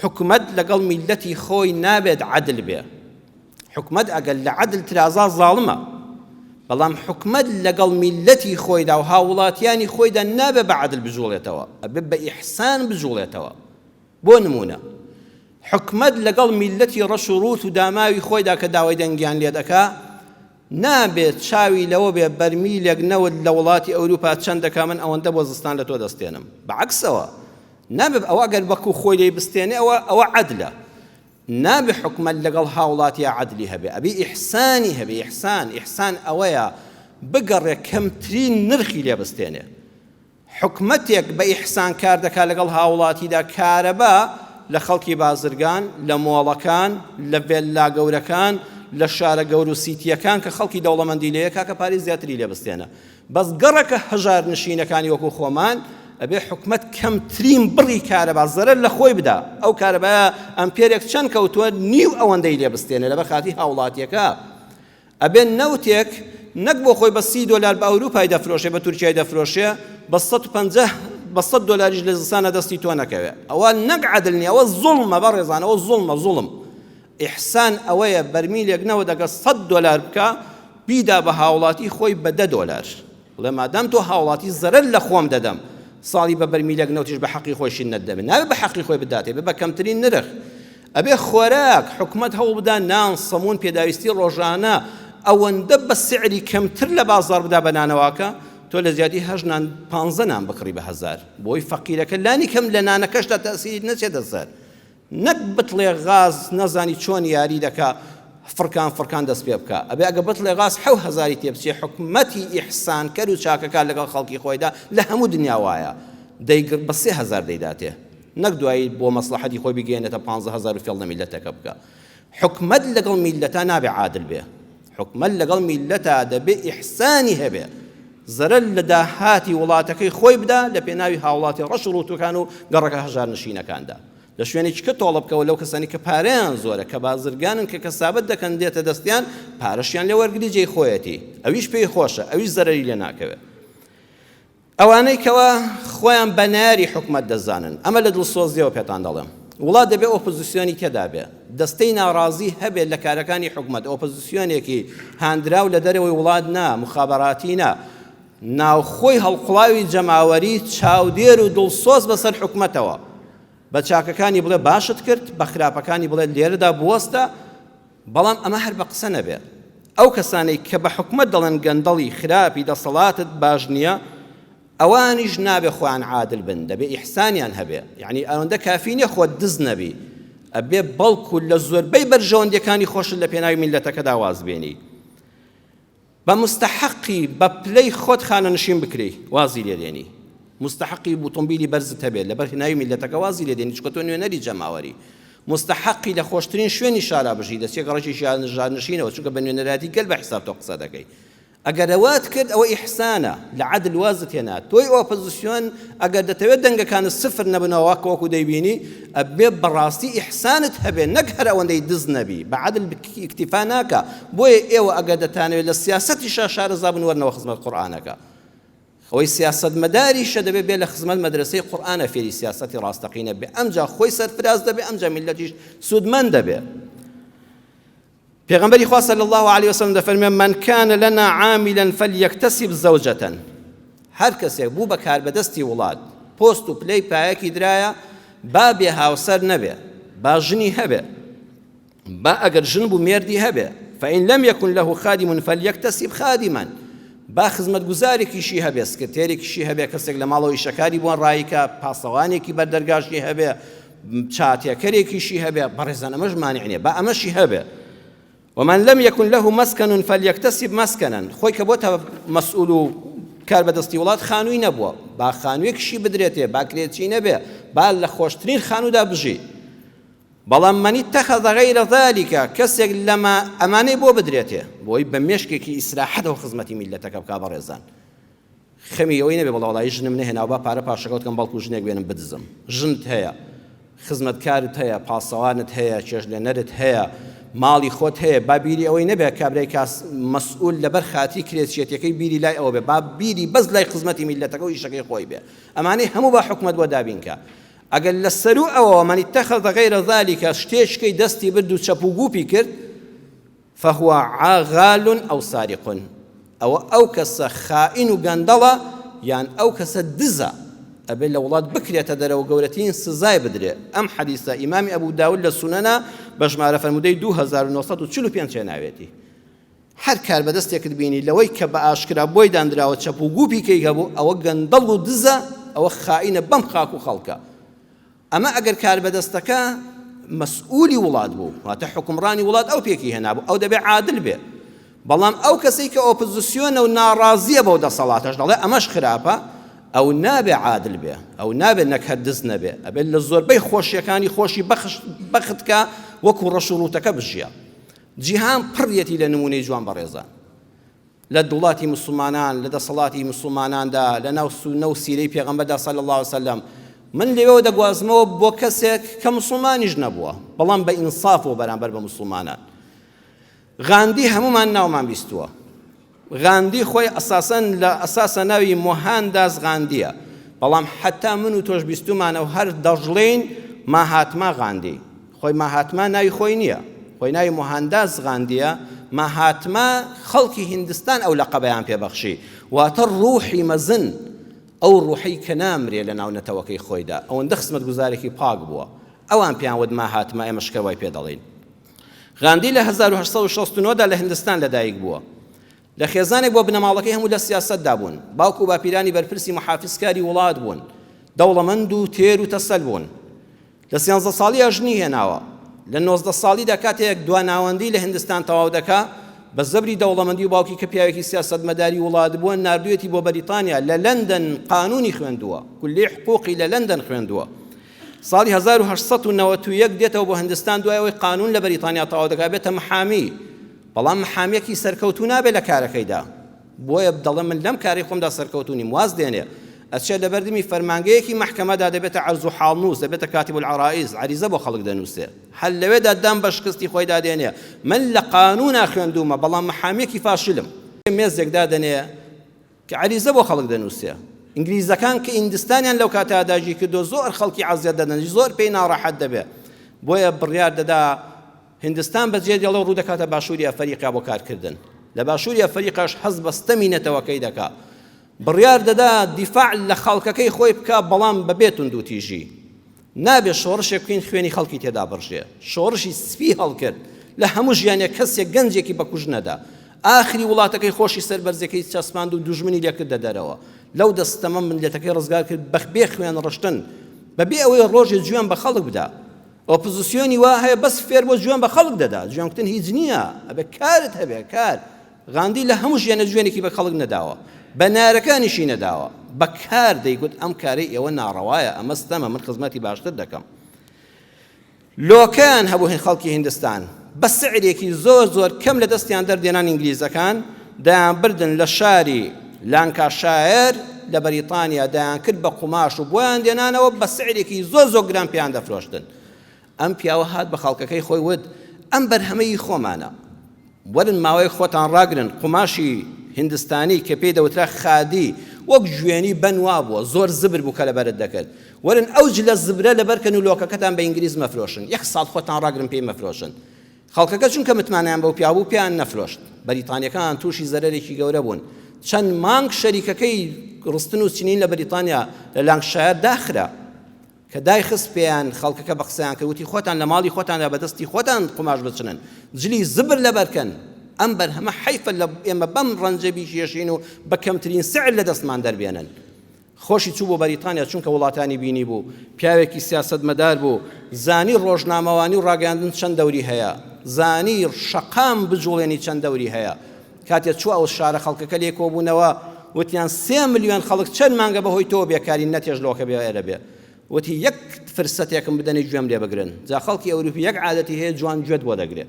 حکومەت لەگەڵ میلەتی خۆی نابێت عەدل بێ حکومەت ئەگەر لە عەدل ترازا زاڵمە بەڵام حکومەت لەگەڵ میلەتی خۆیدا و هاوڵاتیانی خۆیدا نابێ بە عەدل بجوڵێتەوە ئەبێ بە ئیحسان بجوڵێتەوە بۆ نمونە حکومەت لەگەڵ میلەتی ڕەش و ڕوت و داماوی خۆیدا کە داوای دەنگیان لێ دەکا نابێت چاوی لەوە بێ بەرمیلێک نەوت لە وڵاتی ئەوروپا چەند دەکا من ئەوەندە بۆ زستان لە تۆ دەستێنم بەعەکسەوە نابێت ئەوە ئەگەر بەکو خۆی لێی بستێنێ ئەوە عەدلە نابێ حکومەت لەگەڵ هاوڵاتی عەدلی هەبێ ئەبێ ئیحسانی هەبێ ئیحسان ئەوەیە بگەڕێ کەمترین نرخی لێ بستێنێ حکومەتێک بە ئیحسان کار دەکا لەگەڵ هاوڵاتیدا کارەبا لە خەڵکی بازرگان لە مۆڵەکان لە ڤێلا گەورەکان لە شارە گەور و سیتیەکان کە خەڵکی دەوڵەمەندی لێیە کاکە پارەی زیاتری لێ بستێنە بەس گەڕەکە هەژار نشینەکانی وەکو خۆمان ئەبێ حکومەت کەمترین بڕی کارەبا زەرەر لە خۆی بدا ئەو کارەبایە ئەمپێرێک چەند کەوتووە نیو ئەوەندەی لێ بستێنێ لەبەر خاتی هاوڵاتیەکە ئەبێ نەوتێک نەک بۆ خۆی بە $30 بە ئەوروپای دەفرۆشێ بە تورکیای دەفرۆشێ بە $150 لە زستانە دەستی تۆ نەکەوێ ئەوە نەک عەدل نییە ئەوە زوڵمە بەڕێزان ئەوە زوڵم ئیحسان ئەوەیە بەرمیلێک نەوە دەگە $100 بکە بیدا بە هاوڵاتی خۆی بە $10 بڵێ مادام تۆ هاوڵاتی زەرەر لە خۆم دەدەم ساڵی بە بەرمیلێک نەوتیش بە حەقی خۆشی نەدەبێت نابێت بە حەقی خۆی بداتێ بە کەمترین نرخ ئەبێ خۆراک حکومەت هەوڵ بدا نان سەمون پێداویستی ڕۆژانە ئەوەندە بە سعری کەمتر لە بازاڕ بدا بە نانەواکە تۆ لە زیادی 15 نان بکڕی بە 1000 بۆی فەقیرەکە لانی کەم لە نانەکەشدا تەسیری نەچێتە سەر نەک بتڵێ غاز نەزانی چۆن یاری دەکا فڕکان دەست پێ بکە ئەبێ ئەگە بەتڵێ غاس 7,000 تێبچێ حکومەتی ئیحسانکەر و چاکەکار لەگەڵ خەڵکی خۆیدا لە هەموو دنیا وایە بە 3,000 دەیداتێ نەک دوایی بۆ مەسلحەتی خۆی بگەێنێتە 15,000 فێڵ لە میلەتەکە بکە حکومەت لەگەڵ میلەتە نابێ عادل بێ حکومەت لەگەڵ میلەتە دەبێ ئیحسانی هەبێ زەرەر لە داهاتی وڵاتەکەی خۆی بدا لە پێناوی هاوڵاتی ڕەش و ڕووتوەکان و گەڕەکە هەژار نشینەکاندا لە شوێنێکی کە تۆڵە بکەوە لەو کەسانی کە پارەیان زۆرە کە بازرگانن کە کەسابەت دەکەن دێتە دەستیان پارەشیان لێ وەرگری جێی خۆیەتی ئەویش پێی خۆشە ئەویش زەرەری لێ ناکەوێت ئەوانەی کەوە خۆیان بە ناری حکومەت دەزانن ئەمە لە دڵسۆزیەوە پێتان دەڵێم وڵات دەبێ ئۆپۆزیسیۆنی تێدا بێ دەستەی ناڕازی هەبێت لە کارەکانی حکومەت ئۆپۆزیسیۆنێکی هاندراو لە دەرەوەی وڵات نا مخابەڕاتی نا ناوخۆی هەڵقڵاوی جەماوەری چاودێر و دڵسۆز بەسەر حکومەتەوە بە چاکەکانی بڵێ باشت کرد بە خراپەکانی بڵێ لێرەدا بوەستە بەڵام ئەمە هەر بە قسە نەبێ ئەو کەسانەی کە بە حکومەت دەڵێن گەندەڵی خراپی دەسەڵاتت باش نییە ئەوانیش نابێ خۆیان عادل بن دەبێ ئیحسانیان هەبێ یعنی ئەوەندە کافی نییە خۆت دز نەبی ئەبێ بەڵکو لە زۆربەی بەرژەوەندەکانی خۆشت لە پێناوی میلەتەکەدا واز بێنی بە مستحقی بە پلەی خۆت خانەنشین بکرێ وازی لێدێنی مستحقی بوتۆمبیلی بەرزت هەبێت لەبەر هێناوی میلەتەکە وازی لێدێنی چکە تۆ نوێنەری جەماوەری مستحقی لە خۆشترین شوێنی شارا بژی دەستێک ڕێکی ژانشینەوە چونکە بە نوێنەراتی گەل بە حساب تۆ قسە دەکەی ئەگەر ئەوات کرد ئەوە ئیحسانە لە عەدل وازت هێنا تۆی ئۆپۆزیسیۆن ئەگەر دەتەوێت دەنگەکانت سفر نەبنەوە وەکو دەیبینی ئەبێ بەڕاستی ئیحسانت هەبێ نەک هەر ئەوەندەی دز نەبی بە عەدل ئیکتیفا ناکە بۆیە ئێوە ئەگەر دەتانەوێت لە سیاسەتیشا شارەزا بن وەرنەوە خزمەت قورئانەکە خۆی سیاسەتمەداریشە دەبێت بێ لە خزمەت مەدرسەی قورئانە فێری سیاسەتی ڕاستەقینە بێ ئەمجا خۆی سەرفراز دەبێ ئەمجا میلەتیش سوودمەند دەبێ پیغمبری خوا صلی الله علیه وسلم دەفەرمێ من کان لنا عاملا فليكتسب زوجة هەر کەسێک بوو بە کاربەدەستی وڵات پۆست و پلەی پایەکی درایە با بێ هاوسەر نەبێ با ژنی هەبێ با ئەگەر ژن بوو مێردی هەبێ فإن لم يكن له خادم فليكتسب خادما با خزمەتگوزارێکیشی هەبێ سکرتێرێکیشی هەبێ کەسێک لە ماڵەوەی شەکاری بۆن ڕایکە پاسەوانێکی بەردەرگاشتی هەبێ چاتێکەرێکیشی هەبێ بەڕێزان ئەمەش مانع نییە با ئەمەشی هەبێ ومن لم يكن له مسكن فليكتسب مسكنا خۆی کە بۆتە مەسئول و کاربەدەستی وڵات خانووی نەبووە با خانوویەکیشی بدرێتێ با کرێچی نەبێ با لە خۆشترین خانوودا بژی بەڵام من اتخذ غير ذلك کەسێک لەمە ئەمانەی بۆ بدرێتێ بۆی بە مێشکێکی ئیسراحەتەوە خزمەتی میلەتەکە بکا بەڕێزان خەمی ئەوەی نەبێ بەڵێ وەڵی ژنم نەهێناوە با پارە پاشەکەوت کەم بەڵکو ژنێک بێنم بدزم ژنت هەیە خزمەتکارت هەیە پاسەوانت هەیە چێژلێنەرت هەیە ماڵی خۆت هەیە با بیری ئەوەی نەبێ کابرای کاس مەسئول لەبەر خاتی کرێچێتەکەی بیری لای ئەوە بێ با بیری بەس لای خزمەتی میلەتەکە و ئیشەکەی خۆی بێ ئەمانەی هەموو با حکومەت بۆ دابینکە ئەگەر لە سەر و ئەوە من اتخذ غير ذلك شتێشکەی دەستی برد و چەپ و گوپی کرد فهو غال أو سارق ئەو کەسە خائین و گەندەڵە یان ئەو کەسە دزە ئەبێ لە وڵات بکرێتە دەرەوە گەورەترین سزای بدرێ ئەم حەدیثە ئیمامی ئەبوو داود لە سونەنە بە ژمارە فەرموودەی 2945 هێناوێتی هەر کار بەدەستێکت بینی لەوەی کە بە ئاشکرا بۆی دانراوە چەپ و گوپی کەی هەبوو ئەوە گەندەڵ و دزە ئەوە خائینە بەم خاک و خەڵکە ئەمە ئەگەر کار بەدەستەکە مەسئولی وڵات بوو واتە حکمڕانی وڵات ئەو پێکی هێنابوو ئەو دەبێ عادل بێ بەڵام ئەو کەسەی کە ئۆپۆزیسیۆنە و ناڕازیە بەو دەسەڵاتەش دەڵێ ئەمەش خراپە ئەو نابێ عادل بێ ئەو نابێ نەک هەر دز نەبێ ئەبێ لە زۆربەی خۆشیەکانی خۆشی بەختکە وەکو ڕەش و ڕووتەکە بژیە جیهان پڕیەتی لە نمونەی جوان بەڕێزان لە دڵاتی مسلمانان لە دەسەڵاتی مسلماناندا لە ناو سیرەی پێغەمبەردا صلی الله علیه وسلم من لێوە دەگوازمەوە بۆ کەسێک کە مسلمانیش نەبووە بەڵام بە ئینسافەوە بەرامبەر بە مسلمانان غاندی هەمومان ناومان بیستووە غاندی خۆی ئەساسەن لە ئەساسە ناوی مۆهانداز غاندیە بەڵام حتا من و تۆش بیستومانە و هەر دەژڵێن ماهاتما غاندی خۆی ماهاتما ناوی خۆی نییە خۆی ناوی مۆهانداز غاندیە ماهاتما خەڵکی هیندستان ئەو لەقەبەیان پێبەخشی واتە ڕوحی مەزن ئەو ڕوحی کە نامرێ لە ناو نەتەوەکەی خۆیدا ئەوەندە خزمەتگوزارێکی پاک بووە ئەوان پێیان وت ماهاتما ئێمە شکەوای پێ دەڵێن غاندی لە 1869دا لە هیندستان لەدایک بووە لە خێزانێک بۆ بنەماڵەکەی هەموو لە سیاسەتدا بوون باوکو و باپیرانی بەرپرسی محافزکاری وڵات بوون دەوڵەمەند و تێر و تەسەل بوون لە 13 ساڵی ژنی هێناوە لە 19 ساڵیدا کاتێک دواناوەندی لە هیندستان تەواو دەکا بە زەبری دەوڵەمەندی و باوکی کە پیاوێکی سیاسەتمەداری وڵات بووە نردوێتی بۆ بەریتانیا لە لەندەن قانونی خوێندووە کولی حقوقی لە لەندەن خوێندووە ساڵی 1891 دێتەوە بۆ هیندستان دوای ئەوەی قانون لە بەریتانیا تەواو دەکا بێتە محامی بەڵام محامێکی سەرکەوتوو نابێت لە کارەکەیدا بۆیە دەڵێ من لەم کاری خۆمدا سەرکەوتوو نیم واز دێنێ ئەچێت لە بەردەمی فەرمانگەیەکی محکەمەدا دەبێتە عەرز و حاڵنووس دەبێتە کاتب العەرائز عەریزە بۆ خەڵک دەنووسێ هەر لەوێدا دام بە شکستی خۆی دادێنێ من لە قانونا خوێندوومە بەڵام محامێکی فاشلم مێزێکدا دەنێ کە عەریزە بۆ خەڵک دەنووسێ ئینگلیزەکان کە ئیندستانیان لەو کاتەداژی کردو زۆر خەڵکی عەزیەت دەدەن زۆر پێی ناڕەحەت دەبێت بۆیە بڕیار دەدا هیندستان بەجێ دێڵە ڕوو دەکاتە باشووری ئەفریقا بۆ کارکردن لە باشووری ئەفریقاش حەز بە ستەمینەتەوەکەی دەکا بڕیار دەدا دیفاع لە خەڵکەکەی خۆی بکە بەڵام بەبێتون دوو تیژی نابێت شۆڕشێک بکەین خوێنی خەڵکی تێدا بڕژێ شۆڕشی سپی هەڵکرد لە هەموو ژیانێک کەسێک گەنجێکی بەکوژ نەدا ئاخری وڵاتەکەی خۆشی سەربەرزەکەی چەسپاند و دوژمنی لێکردە دەرەوە لەو دەستەمە ملەتەکەی ڕزگار کرد بەخبێ خوێن ڕشتن بەبێ ئەوەی ڕۆژێ جوێن بە خەڵک بدا ئۆپۆزیسیۆنی وا هەیە بەس فێر بۆ جوێن بە خەڵک دەدا جوێنکردن هیچ نییە ئەبێ کارت هەبێ کار غاندی لە هەموو ژیانە جوێنێکی بە خەڵک نەداوە بە نارەکانیشی نەداوە بە کار دەیگوت ئەم کارەی ئێوە ناڕەوایە ئەمە ستەمە من خزمەتی باشتر دەکەم لۆکەیان هەبوو هین خەڵکی هیندستان بە سعرێکی زۆر زۆر کەم لە دەستیان دەردێنان ئینگلیزەکان دایان بردن لە شاری لانکاشایر لە بەریتانیا دایان کرد بە قوماش و بۆیان دێنانەوە بە سعرێکی زۆر زۆر گران پێیان دەفرۆشتن ئەم پیاوە هات بە خەڵکەکەی خۆی ود ئەم بەرهەمەی خۆمانە وەرن ماوەی خۆتان ڕاگرن قوماشی هیندستانی کە پێی دەوترا خادی وەک ژوێنی بەنوا بووە زۆر زبر بوو کە لەبەرت دەکرد وەرن ئەوج لە زبرە لەبەرکەن و لۆکەکەتان بە ئینگلیز مەفرۆشن 1 ساڵ خۆتان ڕاگرن پێی مەفرۆشن خەڵکەکە چونکە متمانیان بەو پیاوە بوو پێیان نەفرۆشت بەریتانیەکان تووشی زەرەرێکی گەورە بوون چەند مانگ شەریکەکەی ڕستن و چینین لە بەریتانیا لە لانکشایر داخرا کە دایخست پێیان خەڵکەکە بە قسەیان کە وتی خۆتان لە ماڵی خۆتاندا بەدەستی خۆتان قوماش بچنن جلی زبر لەبەرکەن ئەم بەرهەمە حیفە لە ئێمە بەم ڕەنجە بیژێشین و بە کەمترین سعر لە دەستمان دەربێنن خۆشی چوو بۆ بەریتانیا چونکە وڵاتانی بینی بوو پیاوێکی سیاسەتمەدار بوو زانی ڕۆژنامەوانی و ڕاگەاندن چەند دەوری هەیە زانی شەقام بجوڵێنی چەند دەوری هەیە کاتێک چوو ئەو شارە خەڵکەکە لێکۆ بوونەوە وتیان 3 ملیۆن خەڵک چەند مانگە بەهۆی تۆ بێکاری نەتێژلۆکە بێ ئێرە بێ وتی یەک فرسەتێکم بدەنی گوێم لێ بگرن جا خەڵکی ئەوروپی یەک عادەتی هەیە جوان گوێت بۆ دەگرێ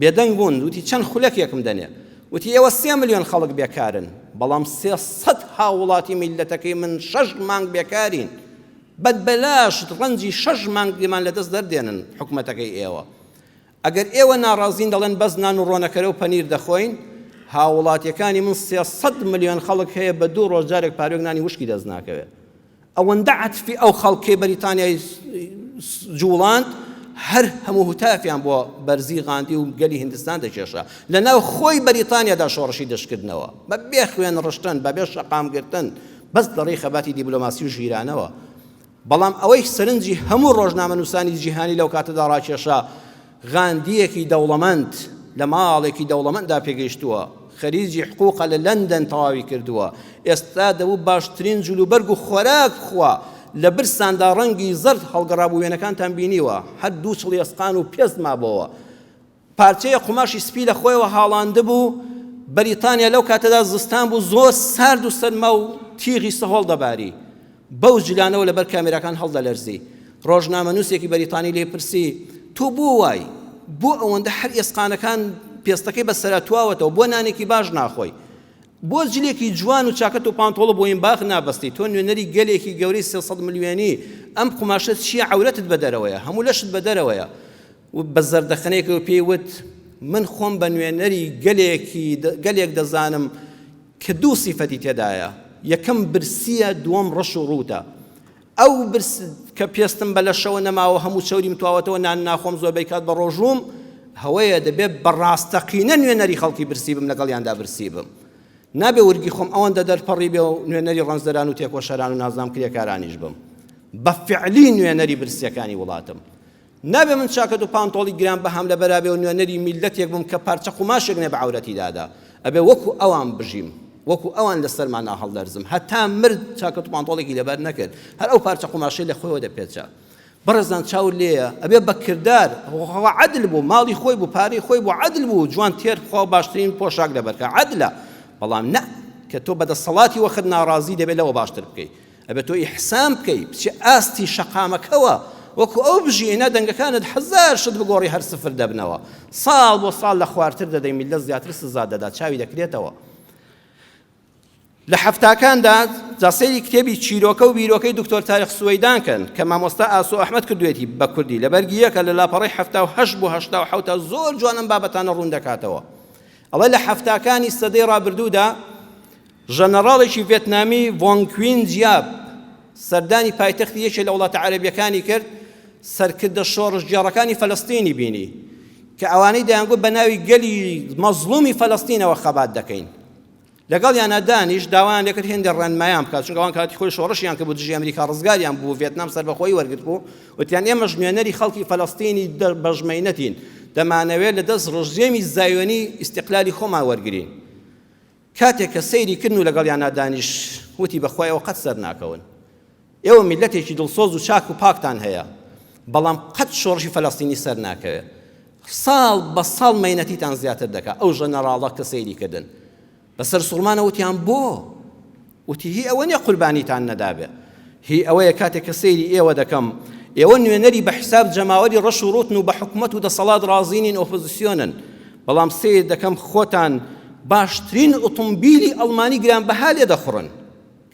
بێدەنگ بوون وتی چەند خولەکێکم دەنێ وتی ئێوە 3 ملیۆن خەڵک بێکارن بەڵام 300 هاوڵاتی میلەتەکەی من 6 مانگ بێکارین بەدبەلاشت ڕەنجی 6 مانگ لێمان لەدەست دەردێنن حکومەتەکەی ئێوە ئەگەر ئێوە ناڕازین دەڵێن بەس نان و ڕۆنەکەرە و پەنیر دەخۆین هاوڵاتیەکانی من 300 ملیۆن خەڵک هەیە بە 2 ڕۆژ جارێک پارێک نانی وشکی دەست ناکەوێت ئەوەندە عەتفی ئەو خەڵکەی بەریتانیای جوڵاند هەر هەموو هوتافیان بۆ بەرزی غاندی و گەلی هیندستان دەکێشە لەناو خۆی بەریتانیادا شۆڕشی دەشکردنەوە بە بێ خوێن ڕشتن بە بێ شەقامگرتن بەس دەڕێی خەباتی دیبلۆماسی و ژیرانەوە بەڵام ئەوەی سەرنجی هەموو ڕۆژنامەنووسانی جیهانی لەو کاتەدا ڕاکێشە غاندیەکی دەوڵەمەند لە ماڵێکی دەوڵەمەنددا پێگەیشتووە خەریجی حقوقە لە لەندەن تەواوی کردووە ئێستا دەبوو باشترین جلوبەرگ و خۆراک خوا لە برساندا ڕەنگی زەرد هەڵگەڕابوو وێنەکانتان بینیوە هەر 2 چڵێسقان و پێست مابەوە پارچەیە قوماشی سپی لە خۆیەوە هاڵاندە بوو بەریتانیا لەو کاتەدا زستان بوو زۆر سارد و سەرما و تیغی سەهۆڵ دەباری بەو جلانەوە لەبەر کامێراکان هەڵدەلەرزی ڕۆژنامەنووسێکی بەریتانی لێ پرسی تۆ بۆ وای بۆ ئەوەندە هەر ئێسقانەکان پێستەکەی بەسەرە تواوەتەوە بۆ نانێکی باش ناخۆی بۆ جلێکی جوان و چاکەت و پانتۆڵە بۆ این باخ نابستی تۆ نوێنەری گەلێکی گەورەی 300 ملیۆنی ئەم قوماشە چیە عەورەتت بەدەرەوەیە هەموو لەشت بەدەرەوەیە و بە زەردەخەنەیەکەوە پێی وت من خۆم بە نوێنەری گەلێک دەزانم کە 2 سیفەتی تێدایە یەکەم برسیە دووەم ڕەش و ڕووتە ئەو برس کە پێستم بە لەشەوە نەماوە هەموو چەوریم تواوەتەوە نان ناخۆم زۆربەی کات بە ڕۆژوم هەوەیە دەبێت بەڕاستەقینە نوێنەری خەڵکی برسی بم لەگەڵیاندا برسی بم نابێ وەرگی خۆم ئەوەندە دەرپەڕی بێ و نوێنەری ڕەنزدەران و تێکۆشەران و نازام کرێکارانیش بم بە فعلی نوێنەری برسیەکانی وڵاتم نابێ من چاکەت و پانتۆڵی گران بەهام لە بەرابێ و نوێنەری میلەتێک بم کە پارچە قوماشێک نێ بە عەورەتی دادا ئەبێ وەکو ئەوان بژیم وەکو ئەوان لەسەرمان ناهەڵدەرزم هەتا مرد چاکەت و پانتۆڵێکی لەبەر نەکرد هەر ئەو پارچە قوماشەی لە خۆیەوە دەپێچە بەڕێزان چاو لێیە ئەبێ بە کردار عەدل بوو، ماڵی خۆی بوو، پارەی خۆی بوو، عەدل بوو، جوان تێر بخوا باشترین پۆشاک لەبەرکە، عەدلە. بەڵام نە کە تۆ بەدەسەڵاتی وەخت ناڕازی دەبێت لەوە باشتر بکەیت، ئەبێت تۆ ئیحسان بکەیت بچێ ئاستی شەقامەکەوە وەکو ئەو بژینە دەنگەکانت هەزار شت بگۆڕی هەر سفر دەبنەوە، ساڵ بۆ ساڵ لە خوارتر دەدەی میلەت زیاتر سزا دەدا، چاوی دەکرێتەوە. لە هەفتاکاندا جا سەیری کتێبی چیرۆکە و بیرۆکەی دکتۆر تاریق سوەیدان کەن کە مامۆستا ئاسۆ ئەحمەد کردوێتی بە کوردی لەبەرگی یەکە لە لاپەڕەی 78 بۆ 87 زۆر جوانم بابەتانە ڕوون دەکاتەوە. ئەڵێ لە هەفتاکانی سەدەی ڕابردوودا ژەنەڕاڵێکی ڤێتنامی ڤۆن کوین جیاب سەردانی پایتەختی یەکێک لە وڵاتە عەرەبیەکانی کرد، سەرکردە شۆڕژگێڕەکانی فەلەستینی بینی کە ئەوانەی دەیانگوت بە ناوی گەلی مەزڵومی فەلەستینەوە خەبات دەکەین. لەگەڵ یانە دانیش داوایان لێکرد هێندە ڕێنمایان بکات، چونکە ئەوان کاتی خۆی شۆڕشیان کە بۆ دژی ئەمریکا ڕزگاریان بوو، ڤێتنام سەربەخۆیی وەرگرت بوو، وتیان ئێمەش نوێنەری خەڵکی فەلەستینی بەژمەینەتین، دەمانەوێت لە دەست ڕژێمی زایۆنی ئیستیقلالی خۆمان وەرگرین. کاتێک کە سەیری کردن و لەگەڵ یانە دانیش وتی بەخوایەوە قەت سەر ناکەون، ئێوە میلەتێکی دڵسۆز و چاک و پاکتان هەیە، بەڵام قەت شۆڕشی فەلەستینی سەر ناکەوێت، ساڵ بە ساڵ مەینەتیتان زیاتر دەکات. ئەو ژەنەڕاڵە کە سەیری کردن بەسەر سوڵمانە وتیان بۆ؟ وتی هی ئەوە نییە قوربانیتان نەدابێ، هی ئەوەیە کاتێک کە سەیری ئێوە دەکەم، ئێوە نوێنەری بە حیساب جەماوەری ڕەش و ڕوتن و بە حکومەت و دەسەڵات ڕازینین ئۆپۆزیسیۆنن، بەڵام سیر دەکەم خۆتان باشترین ئۆتۆمبیلی ئەڵمانی گرانبەها لێ دەخڕن.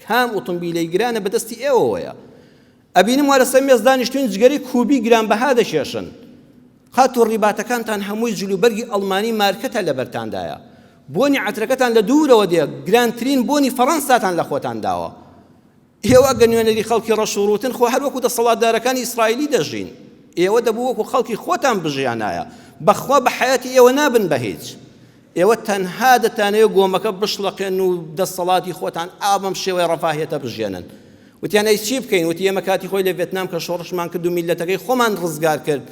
کام ئۆتۆمبیلەی گرانە بەدەستی ئێوەوەیە؟ ئەبینم وا لەسەر مێز دانیشتوین جگەری کوبی گرانبەها دەکێشن، قات و ڕیباتەکانتان هەمووی جلوبەرگی ئەڵمانی مارکەتە لەبەرتاندایە، بۆنی عەترەکەتان لە دوورەوە دێ، گرانترین بۆنی فەڕەنساتان لە خۆتان داوە. ئێوە ئەگەر نوێنەری خەڵکی ڕەش و ڕوتن خۆ هەر وەکو دەسەڵاتدارەکانی ئیسرائیلی دەژین، ئێوە دەبوو وەکو خەڵکی خۆتان بژیانایە، بەخوا بە حەیاتی ئێوە نابن بە هیچ، ئێوە تەنها دەتانەوێت گۆمەکە بشڵەقێن و دەسەڵاتی خۆتان ئابەم شێوەی ڕەفاهێتە بژێنن. وتیان ئەی چی بکەین؟ وتی ئێمە کاتی خۆی لە ڤێتنام کە شۆڕشمان کرد و میلەتەکەی خۆمان ڕزگار کرد،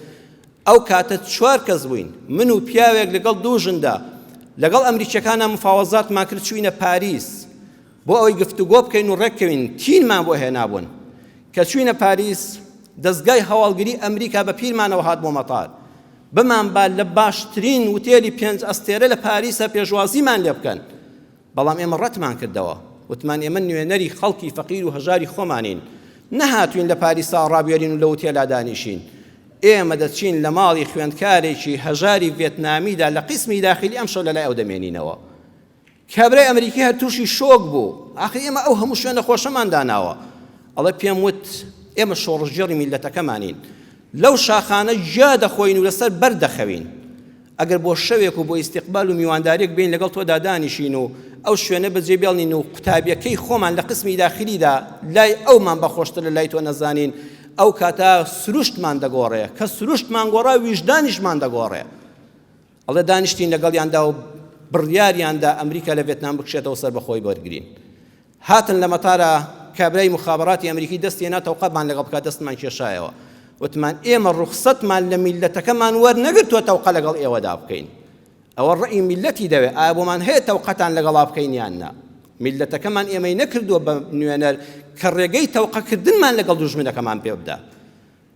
ئەو کاتە 4 کەس بووین، من و پیاوێک لەگەڵ دوو ژندا، لەگەڵ ئەمریکیەکانە مفاوەزاتمان کرد چوینە پاریس بۆ ئەوەی گفتوگۆ بکەین و ڕێککەوین، تینمان بۆ هێنابوون. کە چوینە پاریس دەستگای هەواڵگری ئەمریکا بە پیرمانەوە هات بۆ مەتار، بمان با لە باشترین وتێلی 5 ئەستێرە لە پاریسە پێشوازیمان لێ بکەن، بەڵام ئێمە ڕەتمان کردەوە، وتمان ئێمە نوێنەری خەڵکی فەقیر و هەژاری خۆمانین، نەهاتوین لە پاریسا ڕابێرین و لە وتێلا دانیشین، ئێمە دەچین لە ماڵی خوێندکارێکی هەژاری ڤێتنامیدا لە قیسمی داخلی ئەم شەو لەلای ئەو دەمێنینەوە. کابرای ئەمریکی هەر تووشی شۆک بوو، ئاخر ئێمە ئەو هەموو شوێنە خۆشەمان داناوە، ئەڵێ پێم وت ئێمە شۆڕژگێڕی میلەتەکەمانین، لەو شاخانە جا دەخۆین و لەسەر بەر دەخەوین، ئەگەر بۆ شەوێک و بۆ ئیستیقبال و میواندارێک بین لەگەڵ تۆدا دانیشین و ئەو شوێنە بەجێ بێڵنین و قوتابیەکەی خۆمان لە قسمی داخلیدا لای ئەومان بەخۆشتر لە لای تۆ نەزانین، ئەو کاتە سروشتمان دەگۆڕێ، کە سروشتمان گۆڕا ویژدانیشمان دەگۆڕێ. ئەڵێ دانیشتین لەگەڵیاندا و بڕیاریاندا ئەمریکا لە ڤێتنام بکشێتەوە سەر بەخۆی بەرگرین. هاتن لە مەتارە کابرای مخابراتی ئەمریکی دەستێنا تەوقەمان لەگەڵ بکات، دەستمان کێشایەوە، وتمان ئێمە ڕوخسەتمان لە میلەتەکەمان وەرنەگرتووە تەوقە لەگەڵ ئێوەدا بکەین، ئەوە ڕەئی میلەتی دەوێت، ئایا بۆمان هەیە تەوقەتان لەگەڵا بکەین یان نا؟ میلەتەکەمان ئێمەی نەکردووە بە نوێنەر کە ڕێگەی تەوقەکردنمان لەگەڵ دوژمنەکەمان پێ بدە.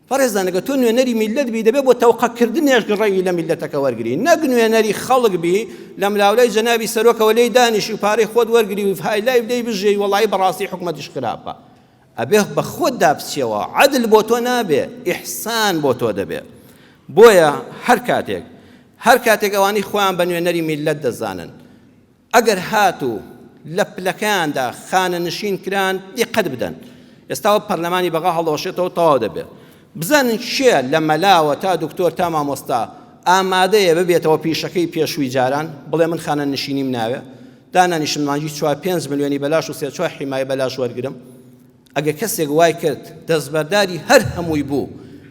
فەرێزان ئەگەر تۆ نوێنەری میلەت بی دەبێت بۆ تەوقەکردنیش ڕێی لە میلەتەکە وەرگری، نەک نوێنەری خەڵک بی لە ملاولای جەنابی سەرۆکەوە لێی دانیشی و پارەی خۆت وەرگری و هایلای بدەی بژێی وەڵی بەڕاستی حکومەتیش خراپە، ئەبێ بە خۆت دابچێەوە، عەدل بۆ تۆ نابێ، ئیحسان بۆ تۆ دەبێ. بۆیە هەر کاتێک ئەوانەی خۆیان بە نوێنەری میلەت دەزانن، ئەگەر هاتوو لە پلەکاندا خانە نشین کران دیقەت بدەن، ئێستاوە پەرلەمانی بەغا هەڵەوەشێتەوە تەواو دەبێت، بزانن چێ لە مەلاوە تا دکتۆر تا مامۆستا ئامادەیە ببێتەوە پیشەکەی پێشووی جاران بڵێ من خانە نشینیم ناوێ، دانانیشم مانجی 5 ملیۆنی بەلاش و 3 حیمای بەلاش وەرگرم. ئەگە کەسێک وای کرد دەستبەرداری هەر هەمووی بوو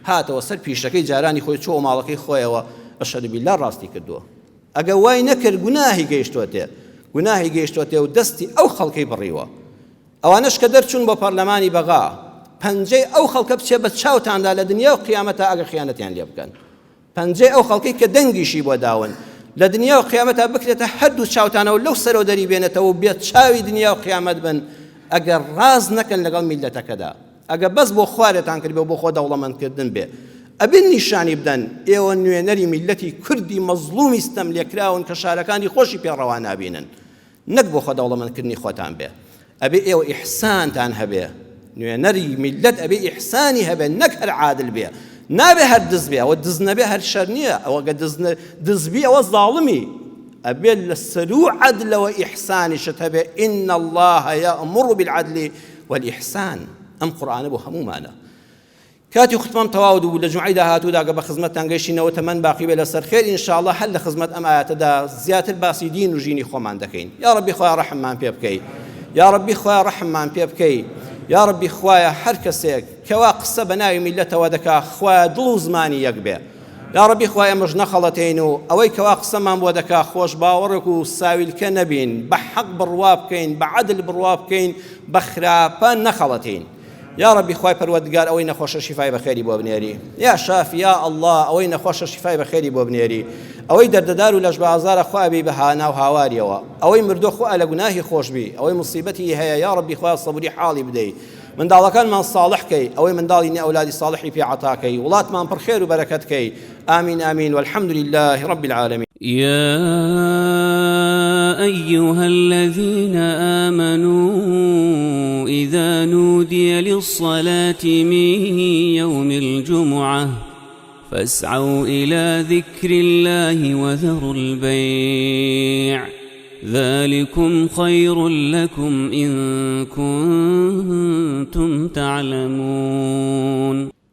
هاتەوە سەر پیشەکەی جارانی خۆی چۆ ماڵەکەی خۆیەوە ئەشهەدو بیللا ڕاستی کردووە، ئەگە وای نەکرد گوناهی گەیشتوتێ و دەستی ئەو خەڵکەی بڕیوە. ئەوانش کە دەرچوون بۆ پەرلەمانی بەغا پەنجەی ئەو خەڵکە بچێ بە چاوتاندا لە دنیا و قیامەتە ئەگەر خیانەتیان لێ بکەن، پەنجەی ئەو خەڵکەی کە دەنگیشی بۆ داون لە دنیا و قیامەتە بکرێتە هەردوو چاوتانەوە لەو سەرەوە دەری بێنێتەوە و بێت چاوی دنیا و قیامەت بن ئەگەر ڕاز نەکەن لەگەڵ میلەتەکەدا. ئەگە بەس بۆ خوارێتان کردبێ بۆ خۆ دەوڵەمەندکردن بێ ئەبێ نیشانی بدەن ئێوە نوێنەری میلەتی کوردی مەزلومی ستەم لێکراون کە شارەکانی خۆشی پێڕەوا نابینن نەک بۆ خۆ دەوڵەمەندکردنی خۆتان بێ ئەبێ ئێوە ئیحسانتان هەبێ نوێنەری میلەت ئەبێ ئیحسانی هەبێ نەک هەر عادل بێ نابێ هەر دز بێ ئەوە دز نەبێ هەر شەر نییە ئەوەگە دزبی ئەوە زاڵمی ئەبێ لە سەرو عەدلەوە ئیحسانیشت هەبێ ئین الله یەأمر بالعەدل والئیحسان ئەم قورئانە بۆ هەموومانە کاتی خوتبەم تەواو بوو لە جومعەی داهاتوودا کە بە خزمەتتان گەیشتینەوە تەمەن باقی بێ لەسەر خێر ئینشاءالله هەر لە خزمەت ئەم ئایەتەدا زیاتر باسی دین و ژینی خۆمان دەکەین یا ڕەبی خۆیان ڕەحممان پێ بکەی یا ڕەبی خۆیان ڕەحممان پێ بکەی یا ڕەبی خوایە هەر کەسێک کەوا قسە بە ناوی میلەتەوە دەکا خوایە دڵ و زمانی یەک بێ یا ڕەبی خوایە ئەمەش نەخەڵەتین و ئەوەی کەوا قسەمان بۆ دەکا خۆش باوەڕێک و ساویلکە نەبین بە حەق بڕوا بکەین بە عەدل بڕوا بکەین بە خراپە نەخەڵەتین یا ربی خوای پەروەردگار ئەوەی نەخۆشە شیفای بەخێری بۆ بنێری یا شافی یا الله ئەوەی نەخۆشە شیفای بەخێری بۆ بنێری ئەوەی دەردەدار و لەش بەئازارە خوابی بە هانا و هاواریەوە ئەوەی مردۆ خوا لە گوناهی خۆشبی ئەوەی مصیبەتی هەیە یا ربی خوای سەبوری حاڵی بدەی منداڵەکانمان ساڵح کەی ئەوەی منداڵی نێ ئەولادی ساڵحی پێ عەتاکەی وڵاتمان پڕ خێر و بەرەکەت کەی آمین آمین والحمد لله رب العالمين يا أيها الذين آمنوا إذا نودي للصلاة من يوم الجمعة فاسعوا إلى ذكر الله وذروا البيع ذلكم خير لكم إن كنتم تعلمون